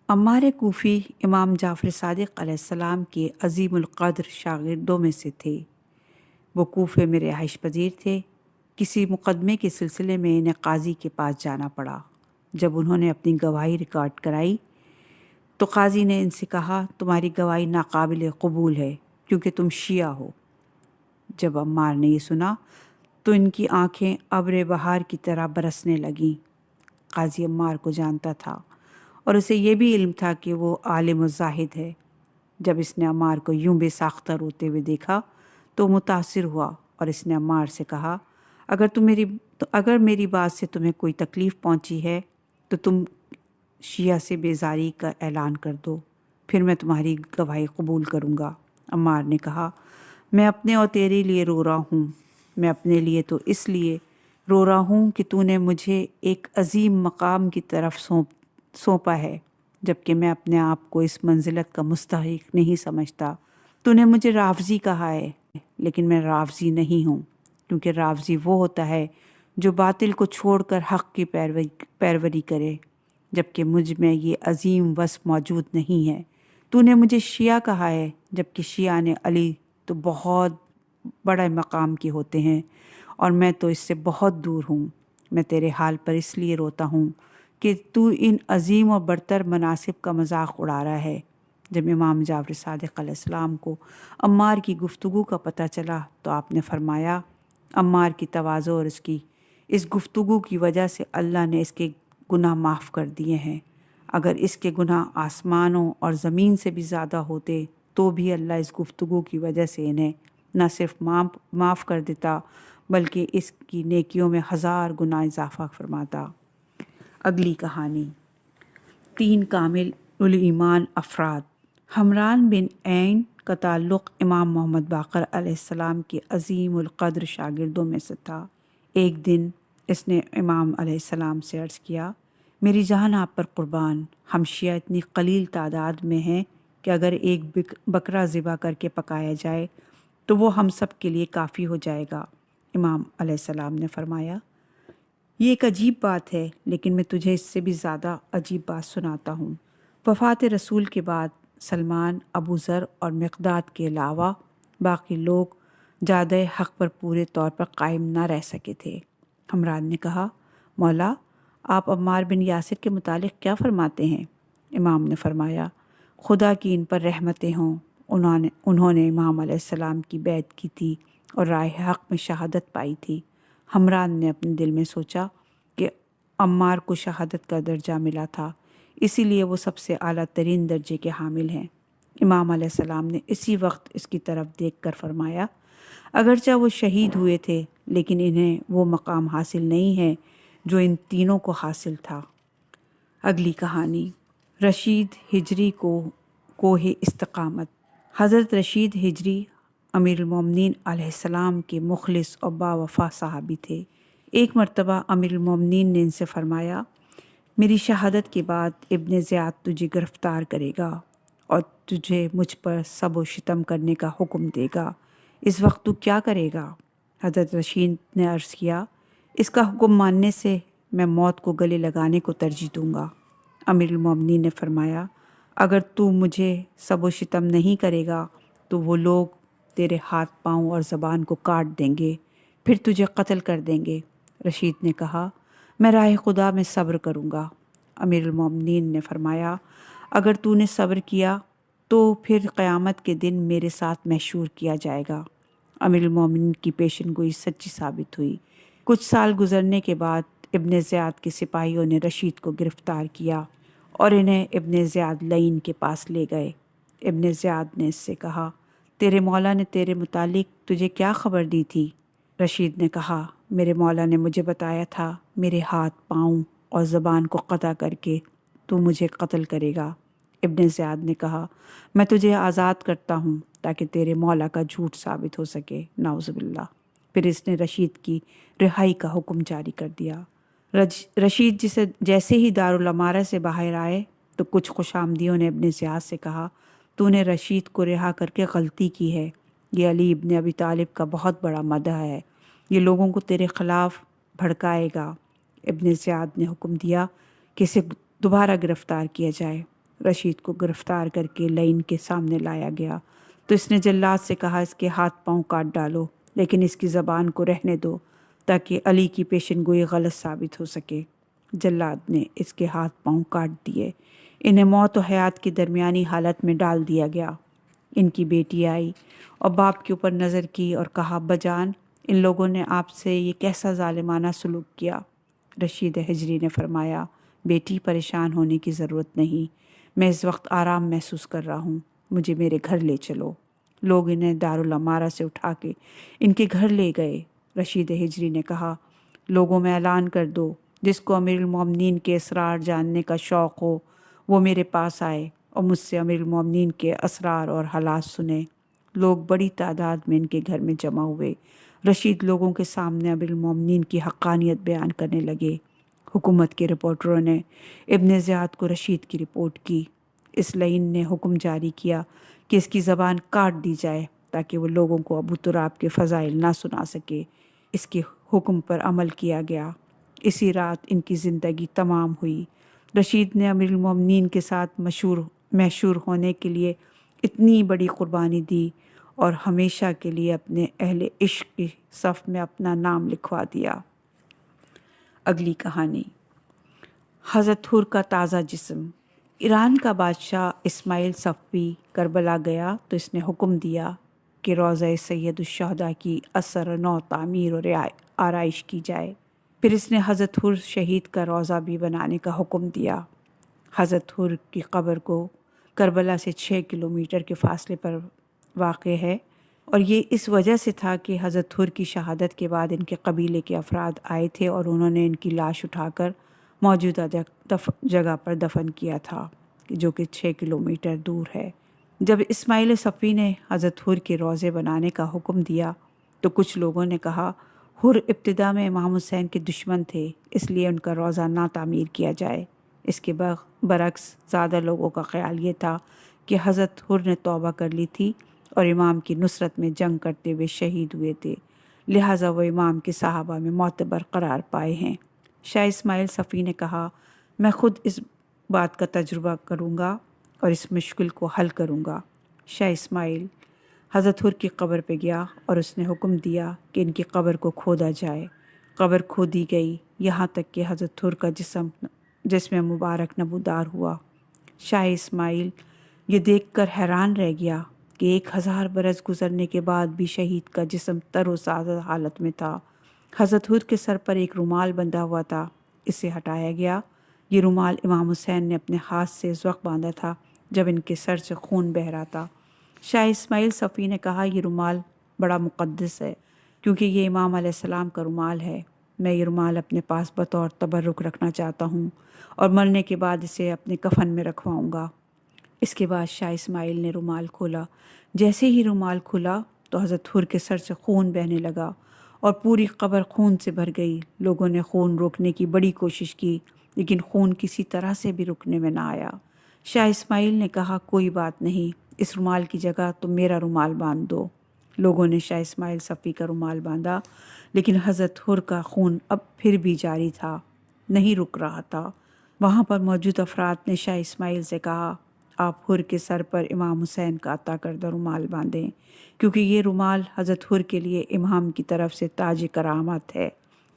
عمار کوفی امام جعفر صادق علیہ السلام کے عظیم القدر شاگردوں میں سے تھے۔ وہ کوفے میں رہائش پذیر تھے۔ کسی مقدمے کے سلسلے میں انہیں قاضی کے پاس جانا پڑا۔ جب انہوں نے اپنی گواہی ریکارڈ کرائی تو قاضی نے ان سے کہا تمہاری گواہی ناقابل قبول ہے کیونکہ تم شیعہ ہو۔ جب عمار نے یہ سنا تو ان کی آنکھیں ابر بہار کی طرح برسنے لگیں۔ قاضی عمار کو جانتا تھا اور اسے یہ بھی علم تھا کہ وہ عالم و زاہد ہے۔ جب اس نے عمار کو یوں بے ساختہ روتے ہوئے دیکھا تو متاثر ہوا اور اس نے عمار سے کہا اگر میری بات سے تمہیں کوئی تکلیف پہنچی ہے تو تم شیعہ سے بیزاری کا اعلان کر دو، پھر میں تمہاری گواہی قبول کروں گا۔ عمار نے کہا میں اپنے اور تیرے لیے رو رہا ہوں۔ میں اپنے لیے تو اس لیے رو رہا ہوں کہ تو نے مجھے ایک عظیم مقام کی طرف سونپا ہے، جبکہ میں اپنے آپ کو اس منزلت کا مستحق نہیں سمجھتا۔ تو نے مجھے رافضی کہا ہے، لیکن میں رافضی نہیں ہوں، کیونکہ رافضی وہ ہوتا ہے جو باطل کو چھوڑ کر حق کی پیروری کرے، جبکہ مجھ میں یہ عظیم وصف موجود نہیں ہے۔ تو نے مجھے شیعہ کہا ہے، جبکہ شیعہ نے علی تو بہت بڑے مقام کے ہوتے ہیں اور میں تو اس سے بہت دور ہوں۔ میں تیرے حال پر اس لیے روتا ہوں کہ تو ان عظیم و برتر مناصب کا مذاق اڑا رہا ہے۔ جب امام جعفر صادق علیہ السلام کو عمار کی گفتگو کا پتہ چلا تو آپ نے فرمایا عمار کی تواضع اور اس گفتگو کی وجہ سے اللہ نے اس کے گناہ معاف کر دیے ہیں۔ اگر اس کے گناہ آسمانوں اور زمین سے بھی زیادہ ہوتے تو بھی اللہ اس گفتگو کی وجہ سے انہیں نہ صرف معاف کر دیتا بلکہ اس کی نیکیوں میں 1000 گنا اضافہ فرماتا۔ اگلی کہانی 3 کامل الایمان افراد۔ حمران بن عین کا تعلق امام محمد باقر علیہ السلام کے عظیم القدر شاگردوں میں سے تھا۔ ایک دن اس نے امام علیہ السلام سے عرض کیا میری جان آپ پر قربان، ہم شیعہ اتنی قلیل تعداد میں ہیں کہ اگر ایک بکرا ذبح کر کے پکایا جائے تو وہ ہم سب کے لیے کافی ہو جائے گا۔ امام علیہ السلام نے فرمایا یہ ایک عجیب بات ہے، لیکن میں تجھے اس سے بھی زیادہ عجیب بات سناتا ہوں۔ وفات رسول کے بعد سلمان، ابو ذر اور مقداد کے علاوہ باقی لوگ جادہ حق پر پورے طور پر قائم نہ رہ سکے تھے۔ حمران نے کہا مولا آپ عمار بن یاسر کے متعلق کیا فرماتے ہیں؟ امام نے فرمایا خدا کی ان پر رحمتیں ہوں، انہوں نے امام علیہ السلام کی بیعت کی تھی اور راہ حق میں شہادت پائی تھی۔ حمران نے اپنے دل میں سوچا کہ عمار کو شہادت کا درجہ ملا تھا، اسی لیے وہ سب سے اعلیٰ ترین درجے کے حامل ہیں۔ امام علیہ السلام نے اسی وقت اس کی طرف دیکھ کر فرمایا اگرچہ وہ شہید ہوئے تھے لیکن انہیں وہ مقام حاصل نہیں ہے جو ان تینوں کو حاصل تھا۔ اگلی کہانی رشید ہجری کو کوہ استقامت۔ حضرت رشید ہجری امیر المومنین علیہ السلام کے مخلص اور باوفا صحابی تھے۔ ایک مرتبہ امیر المومنین نے ان سے فرمایا میری شہادت کے بعد ابن زیاد تجھے گرفتار کرے گا اور تجھے مجھ پر سب و شتم کرنے کا حکم دے گا، اس وقت تو کیا کرے گا؟ حضرت رشید نے عرض کیا اس کا حکم ماننے سے میں موت کو گلے لگانے کو ترجیح دوں گا۔ امیر المومنین نے فرمایا اگر تو مجھے سب و شتم نہیں کرے گا تو وہ لوگ تیرے ہاتھ پاؤں اور زبان کو کاٹ دیں گے، پھر تجھے قتل کر دیں گے۔ رشید نے کہا میں راہ خدا میں صبر کروں گا۔ امیر المومنین نے فرمایا اگر تو نے صبر کیا تو پھر قیامت کے دن میرے ساتھ محشور کیا جائے گا۔ امیر المومنین کی پیشن گوئی سچی ثابت ہوئی۔ کچھ سال گزرنے کے بعد ابن زیاد کے سپاہیوں نے رشید کو گرفتار کیا اور انہیں ابن زیاد لعین کے پاس لے گئے۔ ابن زیاد نے اس سے کہا تیرے مولا نے تیرے متعلق تجھے کیا خبر دی تھی؟ رشید نے کہا میرے مولا نے مجھے بتایا تھا میرے ہاتھ پاؤں اور زبان کو قطع کر کے تو مجھے قتل کرے گا۔ ابن زیاد نے کہا میں تجھے آزاد کرتا ہوں تاکہ تیرے مولا کا جھوٹ ثابت ہو سکے، نعوذ باللہ۔ پھر اس نے رشید کی رہائی کا حکم جاری کر دیا۔ رشید جیسے ہی دارالامارہ سے باہر آئے تو کچھ خوش آمدیوں نے ابن زیاد سے کہا تو نے رشید کو رہا کر کے غلطی کی ہے، یہ علی ابن ابی طالب کا بہت بڑا مدح ہے، یہ لوگوں کو تیرے خلاف بھڑکائے گا۔ ابن زیاد نے حکم دیا کہ اسے دوبارہ گرفتار کیا جائے۔ رشید کو گرفتار کر کے لعین کے سامنے لایا گیا تو اس نے جلاد سے کہا اس کے ہاتھ پاؤں کاٹ ڈالو لیکن اس کی زبان کو رہنے دو۔ تاکہ علی کی پیشن گوئی غلط ثابت ہو سکے۔ جلاد نے اس کے ہاتھ پاؤں کاٹ دیے۔ انہیں موت و حیات کی درمیانی حالت میں ڈال دیا گیا۔ ان کی بیٹی آئی اور باپ کے اوپر نظر کی اور کہا، ابا جان، ان لوگوں نے آپ سے یہ کیسا ظالمانہ سلوک کیا؟ رشید ہجری نے فرمایا، بیٹی پریشان ہونے کی ضرورت نہیں، میں اس وقت آرام محسوس کر رہا ہوں، مجھے میرے گھر لے چلو۔ لوگ انہیں دارالعمارہ سے اٹھا کے ان کے گھر لے گئے۔ رشید ہجری نے کہا، لوگوں میں اعلان کر دو، جس کو امیر المومنین کے اسرار جاننے کا شوق ہو وہ میرے پاس آئے اور مجھ سے امیر المومنین کے اسرار اور حالات سنے۔ لوگ بڑی تعداد میں ان کے گھر میں جمع ہوئے۔ رشید لوگوں کے سامنے امیر المومنین کی حقانیت بیان کرنے لگے۔ حکومت کے رپورٹروں نے ابن زیاد کو رشید کی رپورٹ کی۔ اس لعین نے حکم جاری کیا کہ اس کی زبان کاٹ دی جائے تاکہ وہ لوگوں کو ابو تراب کے فضائل نہ سنا سکے۔ اس کے حکم پر عمل کیا گیا۔ اسی رات ان کی زندگی تمام ہوئی۔ رشید نے امیر المومنین کے ساتھ مشہور ہونے کے لیے اتنی بڑی قربانی دی اور ہمیشہ کے لیے اپنے اہل عشق کی صف میں اپنا نام لکھوا دیا۔ اگلی کہانی، حضرت حر کا تازہ جسم۔ ایران کا بادشاہ اسماعیل صفوی کربلا گیا تو اس نے حکم دیا کہ روضہ سید الشہداء کی اثر نو تعمیر اور آرائش کی جائے۔ پھر اس نے حضرت حر شہید کا روضہ بھی بنانے کا حکم دیا۔ حضرت حر کی قبر کو کربلا سے 6 کلومیٹر کے فاصلے پر واقع ہے، اور یہ اس وجہ سے تھا کہ حضرت حر کی شہادت کے بعد ان کے قبیلے کے افراد آئے تھے اور انہوں نے ان کی لاش اٹھا کر موجودہ جگہ پر دفن کیا تھا، جو کہ 6 کلومیٹر دور ہے۔ جب اسماعیل صفوی نے حضرت حر کے روضے بنانے کا حکم دیا تو کچھ لوگوں نے کہا، حر ابتدا میں امام حسین کے دشمن تھے، اس لیے ان کا روضہ نہ تعمیر کیا جائے۔ اس کے برعکس زیادہ لوگوں کا خیال یہ تھا کہ حضرت حر نے توبہ کر لی تھی اور امام کی نصرت میں جنگ کرتے ہوئے شہید ہوئے تھے، لہٰذا وہ امام کے صحابہ میں معتبر قرار پائے ہیں۔ شاہ اسماعیل صفوی نے کہا، میں خود اس بات کا تجربہ کروں گا اور اس مشکل کو حل کروں گا۔ شاہ اسماعیل حضرت حر کی قبر پہ گیا اور اس نے حکم دیا کہ ان کی قبر کو کھودا جائے۔ قبر کھودی گئی یہاں تک کہ حضرت حر کا جسم مبارک نمودار ہوا۔ شاہ اسماعیل یہ دیکھ کر حیران رہ گیا کہ 1000 برس گزرنے کے بعد بھی شہید کا جسم تر و تازہ حالت میں تھا۔ حضرت حر کے سر پر ایک رومال بندھا ہوا تھا، اسے ہٹایا گیا۔ یہ رومال امام حسین نے اپنے ہاتھ سے اس وقت باندھا تھا جب ان کے سر سے خون بہہ رہا تھا۔ شاہ اسماعیل صفوی نے کہا، یہ رومال بڑا مقدس ہے کیونکہ یہ امام علیہ السلام کا رومال ہے۔ میں یہ رومال اپنے پاس بطور تبرک رکھنا چاہتا ہوں اور مرنے کے بعد اسے اپنے کفن میں رکھواؤں گا۔ اس کے بعد شاہ اسماعیل نے رومال کھولا۔ جیسے ہی رومال کھلا تو حضرت حر کے سر سے خون بہنے لگا اور پوری قبر خون سے بھر گئی۔ لوگوں نے خون روکنے کی بڑی کوشش کی لیکن خون کسی طرح سے بھی رکنے میں نہ آیا۔ شاہ اسماعیل نے کہا، کوئی بات نہیں، اس رومال کی جگہ تم میرا رومال باندھ دو۔ لوگوں نے شاہ اسماعیل صفوی کا رومال باندھا لیکن حضرت حر کا خون اب پھر بھی جاری تھا، نہیں رک رہا تھا۔ وہاں پر موجود افراد نے شاہ اسماعیل سے کہا، آپ حر کے سر پر امام حسین کا عطا کردہ رومال باندھیں کیونکہ یہ رومال حضرت حر کے لیے امام کی طرف سے تاج کرامت ہے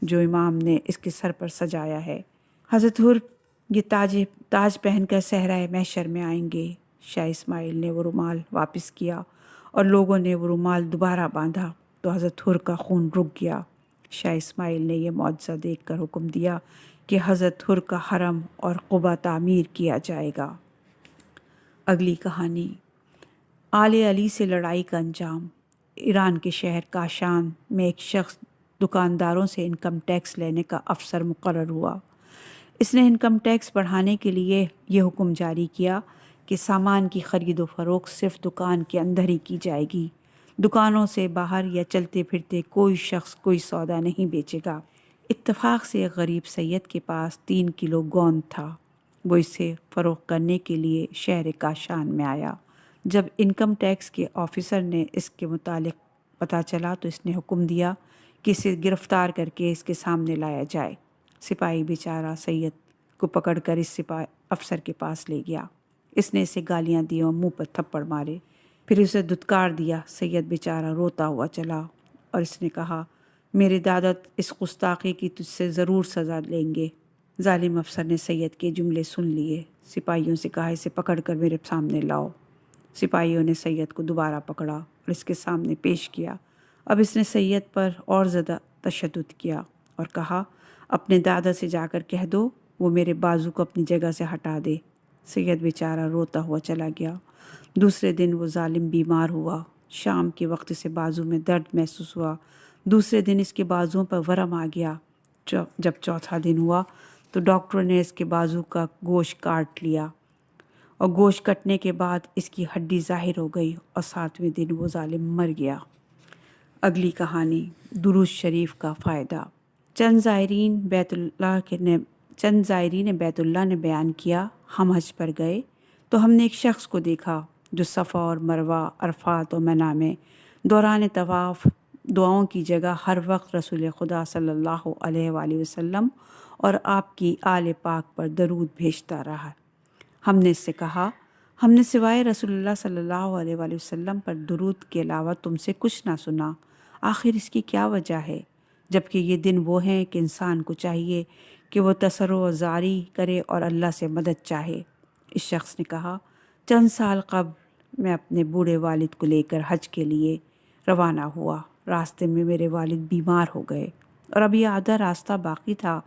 جو امام نے اس کے سر پر سجایا ہے۔ حضرت حر یہ تاج پہن کر صحرائے محشر میں آئیں گے۔ شاہ اسماعیل نے وہ رومال واپس کیا اور لوگوں نے وہ رومال دوبارہ باندھا تو حضرت حر کا خون رک گیا۔ شاہ اسماعیل نے یہ معجزہ دیکھ کر حکم دیا کہ حضرت حر کا حرم اور قبہ تعمیر کیا جائے گا۔ اگلی کہانی، آل علی سے لڑائی کا انجام۔ ایران کے شہر کاشان میں ایک شخص دکانداروں سے انکم ٹیکس لینے کا افسر مقرر ہوا۔ اس نے انکم ٹیکس بڑھانے کے لیے یہ حکم جاری کیا کہ سامان کی خرید و فروخت صرف دکان کے اندر ہی کی جائے گی، دکانوں سے باہر یا چلتے پھرتے کوئی شخص کوئی سودا نہیں بیچے گا۔ اتفاق سے ایک غریب سید کے پاس 3 کلو گوند تھا، وہ اسے فروخت کرنے کے لیے شہر کاشان میں آیا۔ جب انکم ٹیکس کے آفیسر نے اس کے متعلق پتہ چلا تو اس نے حکم دیا کہ اسے گرفتار کر کے اس کے سامنے لایا جائے۔ سپاہی بیچارہ سید کو پکڑ کر اس افسر کے پاس لے گیا۔ اس نے اسے گالیاں دی اور منہ پر تھپڑ مارے، پھر اسے دھتکار دیا۔ سید بیچارہ روتا ہوا چلا اور اس نے کہا، میرے دادا اس گستاخی کی تجھ سے ضرور سزا لیں گے۔ ظالم افسر نے سید کے جملے سن لیے۔ سپاہیوں سے کہا اسے پکڑ کر میرے سامنے لاؤ۔ سپاہیوں نے سید کو دوبارہ پکڑا اور اس کے سامنے پیش کیا۔ اب اس نے سید پر اور زیادہ تشدد کیا اور کہا اپنے دادا سے جا کر کہہ دو وہ میرے بازو کو اپنی جگہ سے ہٹا دے۔ سید بیچارہ روتا ہوا چلا گیا۔ دوسرے دن وہ ظالم بیمار ہوا۔ شام کے وقت اسے بازو میں درد محسوس ہوا۔ دوسرے دن اس کے بازوؤں پر ورم آ گیا۔ جب چوتھا دن ہوا تو ڈاکٹروں نے اس کے بازو کا گوشت کاٹ لیا اور گوشت کٹنے کے بعد اس کی ہڈی ظاہر ہو گئی اور 7ویں دن وہ ظالم مر گیا۔ اگلی کہانی، درود شریف کا فائدہ۔ چند زائرین بیت اللہ نے بیان کیا ہم حج پر گئے تو ہم نے ایک شخص کو دیکھا جو صفا اور مروہ، عرفات اور منی میں دوران طواف دعاؤں کی جگہ ہر وقت رسول خدا صلی اللہ علیہ وآلہ وسلم اور آپ کی آل پاک پر درود بھیجتا رہا۔ ہم نے اس سے کہا ہم نے سوائے رسول اللہ صلی اللہ علیہ وآلہ وسلم پر درود کے علاوہ تم سے کچھ نہ سنا، آخر اس کی کیا وجہ ہے؟ جبکہ یہ دن وہ ہیں کہ انسان کو چاہیے کہ وہ تسرع زاری کرے اور اللہ سے مدد چاہے۔ اس شخص نے کہا چند سال قبل میں اپنے بوڑھے والد کو لے کر حج کے لیے روانہ ہوا۔ راستے میں میرے والد بیمار ہو گئے اور ابھی آدھا راستہ باقی تھا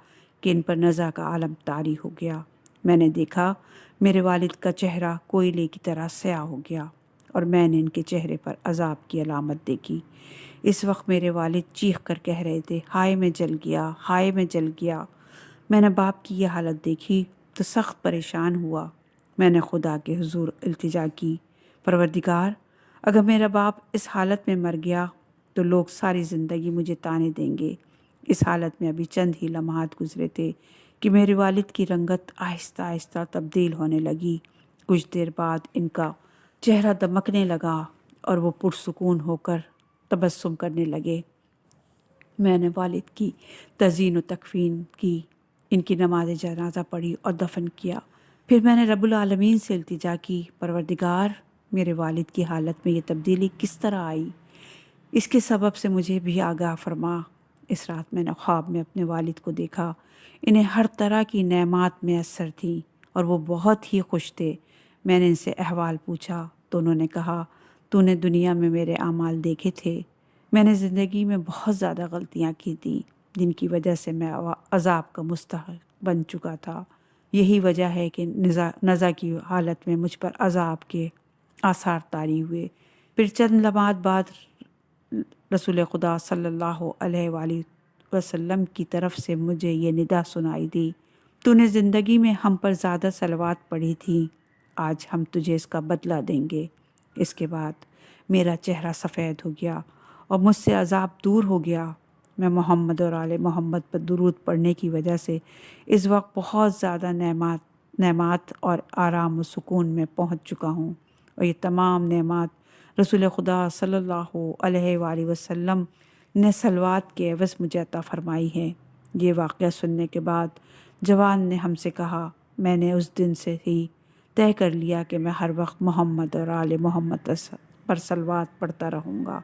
کہ ان پر نزع کا عالم طاری ہو گیا۔ میں نے دیکھا میرے والد کا چہرہ کوئلے کی طرح سیاہ ہو گیا اور میں نے ان کے چہرے پر عذاب کی علامت دیکھی۔ اس وقت میرے والد چیخ کر کہہ رہے تھے ہائے میں جل گیا، ہائے میں جل گیا۔ میں نے باپ کی یہ حالت دیکھی تو سخت پریشان ہوا۔ میں نے خدا کے حضور التجا کی، پروردگار اگر میرا باپ اس حالت میں مر گیا تو لوگ ساری زندگی مجھے طعنے دیں گے۔ اس حالت میں ابھی چند ہی لمحات گزرے تھے کہ میرے والد کی رنگت آہستہ آہستہ تبدیل ہونے لگی۔ کچھ دیر بعد ان کا چہرہ دمکنے لگا اور وہ پرسکون ہو کر تبسم کرنے لگے۔ میں نے والد کی تزیین و تکفین کی، ان کی نماز جنازہ پڑھی اور دفن کیا۔ پھر میں نے رب العالمین سے التجا کی، پروردگار میرے والد کی حالت میں یہ تبدیلی کس طرح آئی؟ اس کے سبب سے مجھے بھی آگاہ فرما۔ اس رات میں نے خواب میں اپنے والد کو دیکھا۔ انہیں ہر طرح کی نعمات میسر تھیں اور وہ بہت ہی خوش تھے۔ میں نے ان سے احوال پوچھا تو انہوں نے کہا تو نے دنیا میں میرے اعمال دیکھے تھے، میں نے زندگی میں بہت زیادہ غلطیاں کی تھیں جن کی وجہ سے میں عذاب کا مستحق بن چکا تھا۔ یہی وجہ ہے کہ نزع کی حالت میں مجھ پر عذاب کے آثار طاری ہوئے۔ پھر چند لمحات بعد رسول خدا صلی اللہ علیہ وآلہ وسلم کی طرف سے مجھے یہ ندا سنائی دی، تو نے زندگی میں ہم پر زیادہ صلوات پڑھی تھی، آج ہم تجھے اس کا بدلہ دیں گے۔ اس کے بعد میرا چہرہ سفید ہو گیا اور مجھ سے عذاب دور ہو گیا۔ میں محمد اور آل محمد پر درود پڑھنے کی وجہ سے اس وقت بہت زیادہ نعمات اور آرام و سکون میں پہنچ چکا ہوں، اور یہ تمام نعمات رسول خدا صلی اللہ علیہ وآلہ وسلم نے صلوات کے عوض مجھے عطا فرمائی ہے۔ یہ واقعہ سننے کے بعد جوان نے ہم سے کہا میں نے اس دن سے ہی طے کر لیا کہ میں ہر وقت محمد اور آل محمد پر صلوات پڑھتا رہوں گا۔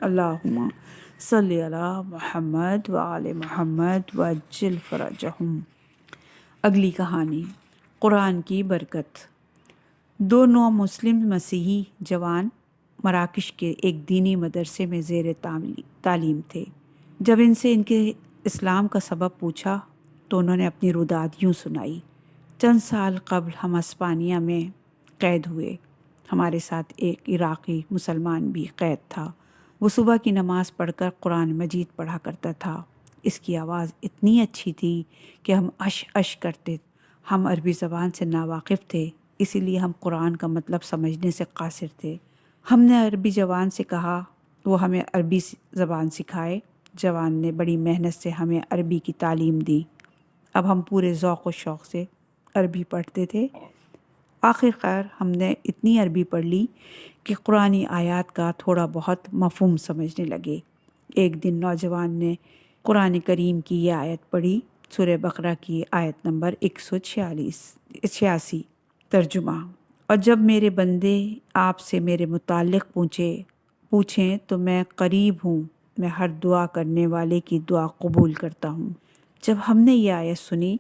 اللہم صلی علی محمد و آل محمد وعجل فرجہم۔ اگلی کہانی، قرآن کی برکت۔ دو نو مسلم مسیحی جوان مراکش کے ایک دینی مدرسے میں زیر تعلیم تھے۔ جب ان سے ان کے اسلام کا سبب پوچھا تو انہوں نے اپنی روداد یوں سنائی، چند سال قبل ہم اسپانیہ میں قید ہوئے، ہمارے ساتھ ایک عراقی مسلمان بھی قید تھا۔ وہ صبح کی نماز پڑھ کر قرآن مجید پڑھا کرتا تھا۔ اس کی آواز اتنی اچھی تھی کہ ہم اش کرتے۔ ہم عربی زبان سے ناواقف تھے، اسی لیے ہم قرآن کا مطلب سمجھنے سے قاصر تھے۔ ہم نے عربی جوان سے کہا وہ ہمیں عربی زبان سکھائے۔ جوان نے بڑی محنت سے ہمیں عربی کی تعلیم دی۔ اب ہم پورے ذوق و شوق سے عربی پڑھتے تھے۔ آخر کار ہم نے اتنی عربی پڑھ لی کہ قرآنی آیات کا تھوڑا بہت مفہوم سمجھنے لگے۔ ایک دن نوجوان نے قرآن کریم کی یہ آیت پڑھی، سورہ بقرہ کی آیت نمبر 186۔ ترجمہ، اور جب میرے بندے آپ سے میرے متعلق پوچھیں تو میں قریب ہوں، میں ہر دعا کرنے والے کی دعا قبول کرتا ہوں۔ جب ہم نے یہ آیت سنی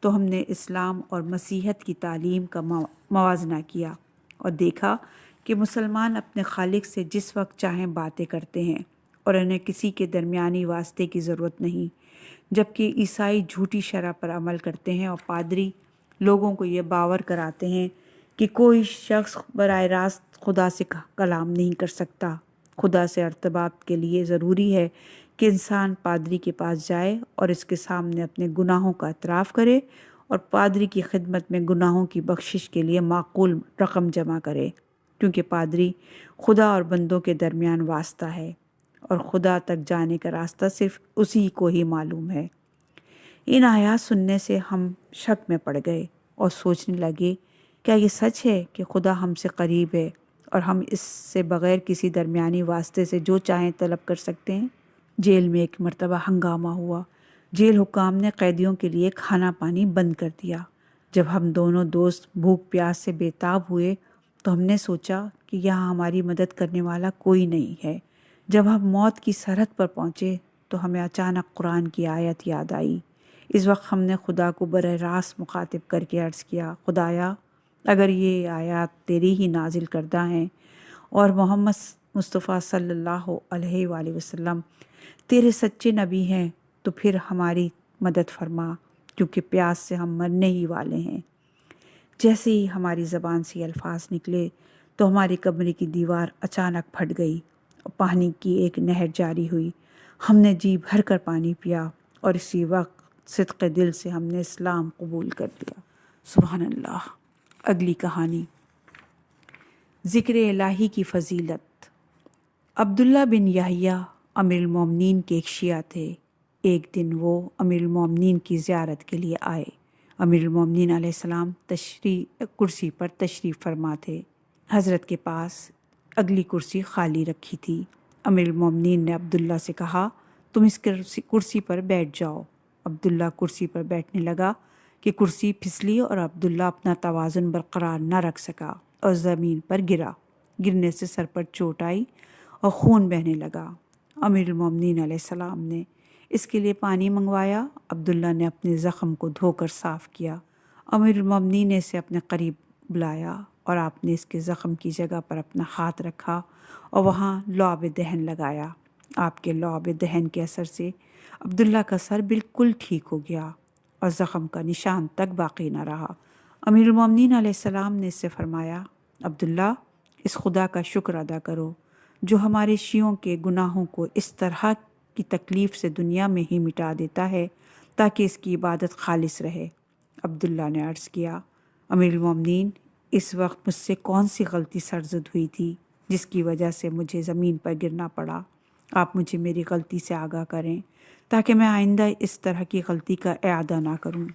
تو ہم نے اسلام اور مسیحیت کی تعلیم کا موازنہ کیا اور دیکھا کہ مسلمان اپنے خالق سے جس وقت چاہیں باتیں کرتے ہیں اور انہیں کسی کے درمیانی واسطے کی ضرورت نہیں، جبکہ عیسائی جھوٹی شرع پر عمل کرتے ہیں اور پادری لوگوں کو یہ باور کراتے ہیں کہ کوئی شخص براہ راست خدا سے کلام نہیں کر سکتا۔ خدا سے ارتباط کے لیے ضروری ہے کہ انسان پادری کے پاس جائے اور اس کے سامنے اپنے گناہوں کا اعتراف کرے اور پادری کی خدمت میں گناہوں کی بخشش کے لیے معقول رقم جمع کرے، کیونکہ پادری خدا اور بندوں کے درمیان واسطہ ہے اور خدا تک جانے کا راستہ صرف اسی کو ہی معلوم ہے۔ ان آیات سننے سے ہم شک میں پڑ گئے اور سوچنے لگے، کیا یہ سچ ہے کہ خدا ہم سے قریب ہے اور ہم اس سے بغیر کسی درمیانی واسطے سے جو چاہیں طلب کر سکتے ہیں؟ جیل میں ایک مرتبہ ہنگامہ ہوا۔ جیل حکام نے قیدیوں کے لیے کھانا پانی بند کر دیا۔ جب ہم دونوں دوست بھوک پیاس سے بےتاب ہوئے تو ہم نے سوچا کہ یہاں ہماری مدد کرنے والا کوئی نہیں ہے۔ جب ہم موت کی سرحد پر پہنچے تو ہمیں اچانک قرآن کی آیت یاد آئی۔ اس وقت ہم نے خدا کو براہ راست مخاطب کر کے عرض کیا، خدایا، اگر یہ آیات تیری ہی نازل کردہ ہیں اور محمد مصطفیٰ صلی اللہ علیہ وآلہ وسلم تیرے سچے نبی ہیں تو پھر ہماری مدد فرما، کیونکہ پیاس سے ہم مرنے ہی والے ہیں۔ جیسے ہی ہماری زبان سے یہ الفاظ نکلے تو ہماری کمرے کی دیوار اچانک پھٹ گئی اور پانی کی ایک نہر جاری ہوئی۔ ہم نے جی بھر کر پانی پیا اور اسی وقت صدق دل سے ہم نے اسلام قبول کر لیا۔ سبحان اللہ۔ اگلی کہانی، ذکر الہی کی فضیلت۔ عبداللہ بن یحییٰ امیر المومنین کے ایک شیعہ تھے۔ ایک دن وہ امیر المومنین کی زیارت کے لیے آئے۔ امیر المومنین علیہ السلام کرسی پر تشریف فرما تھے۔ حضرت کے پاس اگلی کرسی خالی رکھی تھی۔ امیر المومنین نے عبداللہ سے کہا، تم اس کرسی پر بیٹھ جاؤ۔ عبداللہ کرسی پر بیٹھنے لگا کہ کرسی پھسلی اور عبداللہ اپنا توازن برقرار نہ رکھ سکا اور زمین پر گرا۔ گرنے سے سر پر چوٹ آئی اور خون بہنے لگا۔ امیر المومنین علیہ السلام نے اس کے لیے پانی منگوایا۔ عبداللہ نے اپنے زخم کو دھو کر صاف کیا۔ امیر المومنین نے اسے اپنے قریب بلایا اور آپ نے اس کے زخم کی جگہ پر اپنا ہاتھ رکھا اور وہاں لعاب دہن لگایا۔ آپ کے لعاب دہن کے اثر سے عبداللہ کا سر بالکل ٹھیک ہو گیا اور زخم کا نشان تک باقی نہ رہا۔ امیر المومنین علیہ السلام نے اس سے فرمایا، عبداللہ، اس خدا کا شکر ادا کرو جو ہمارے شیعوں کے گناہوں کو اس طرح کی تکلیف سے دنیا میں ہی مٹا دیتا ہے تاکہ اس کی عبادت خالص رہے۔ عبداللہ نے عرض کیا، امیر المومنین، اس وقت مجھ سے کون سی غلطی سرزد ہوئی تھی جس کی وجہ سے مجھے زمین پر گرنا پڑا؟ آپ مجھے میری غلطی سے آگاہ کریں تاکہ میں آئندہ اس طرح کی غلطی کا اعادہ نہ کروں۔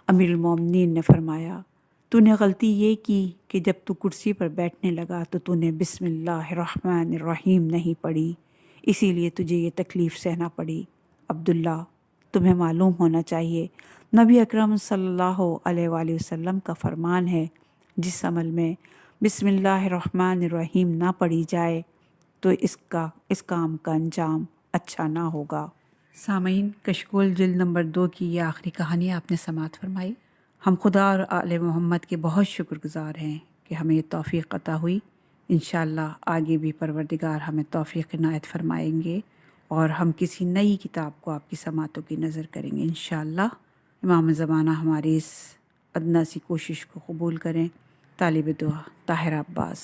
امیر المومنین نے فرمایا، تو نے غلطی یہ کی کہ جب تو کرسی پر بیٹھنے لگا تو نے بسم اللہ الرحمن الرحیم نہیں پڑھی، اسی لیے تجھے یہ تکلیف سہنا پڑی۔ عبداللہ، تمہیں معلوم ہونا چاہیے نبی اکرم صلی اللہ علیہ وآلہ وسلم کا فرمان ہے، جس عمل میں بسم اللہ الرحمن الرحیم نہ پڑھی جائے تو اس کام کا انجام اچھا نہ ہوگا۔ سامعین، کشکول جلد نمبر 2 کی یہ آخری کہانی آپ نے سماعت فرمائی۔ ہم خدا اور آل محمد کے بہت شکر گزار ہیں کہ ہمیں یہ توفیق عطا ہوئی۔ انشاءاللہ آگے بھی پروردگار ہمیں توفیق عنایت فرمائیں گے اور ہم کسی نئی کتاب کو آپ کی سماعتوں کی نظر کریں گے انشاءاللہ۔ امام زمانہ ہماری اس ادنیٰ سی کوشش کو قبول کریں۔ طالب دعا طاہر عباس۔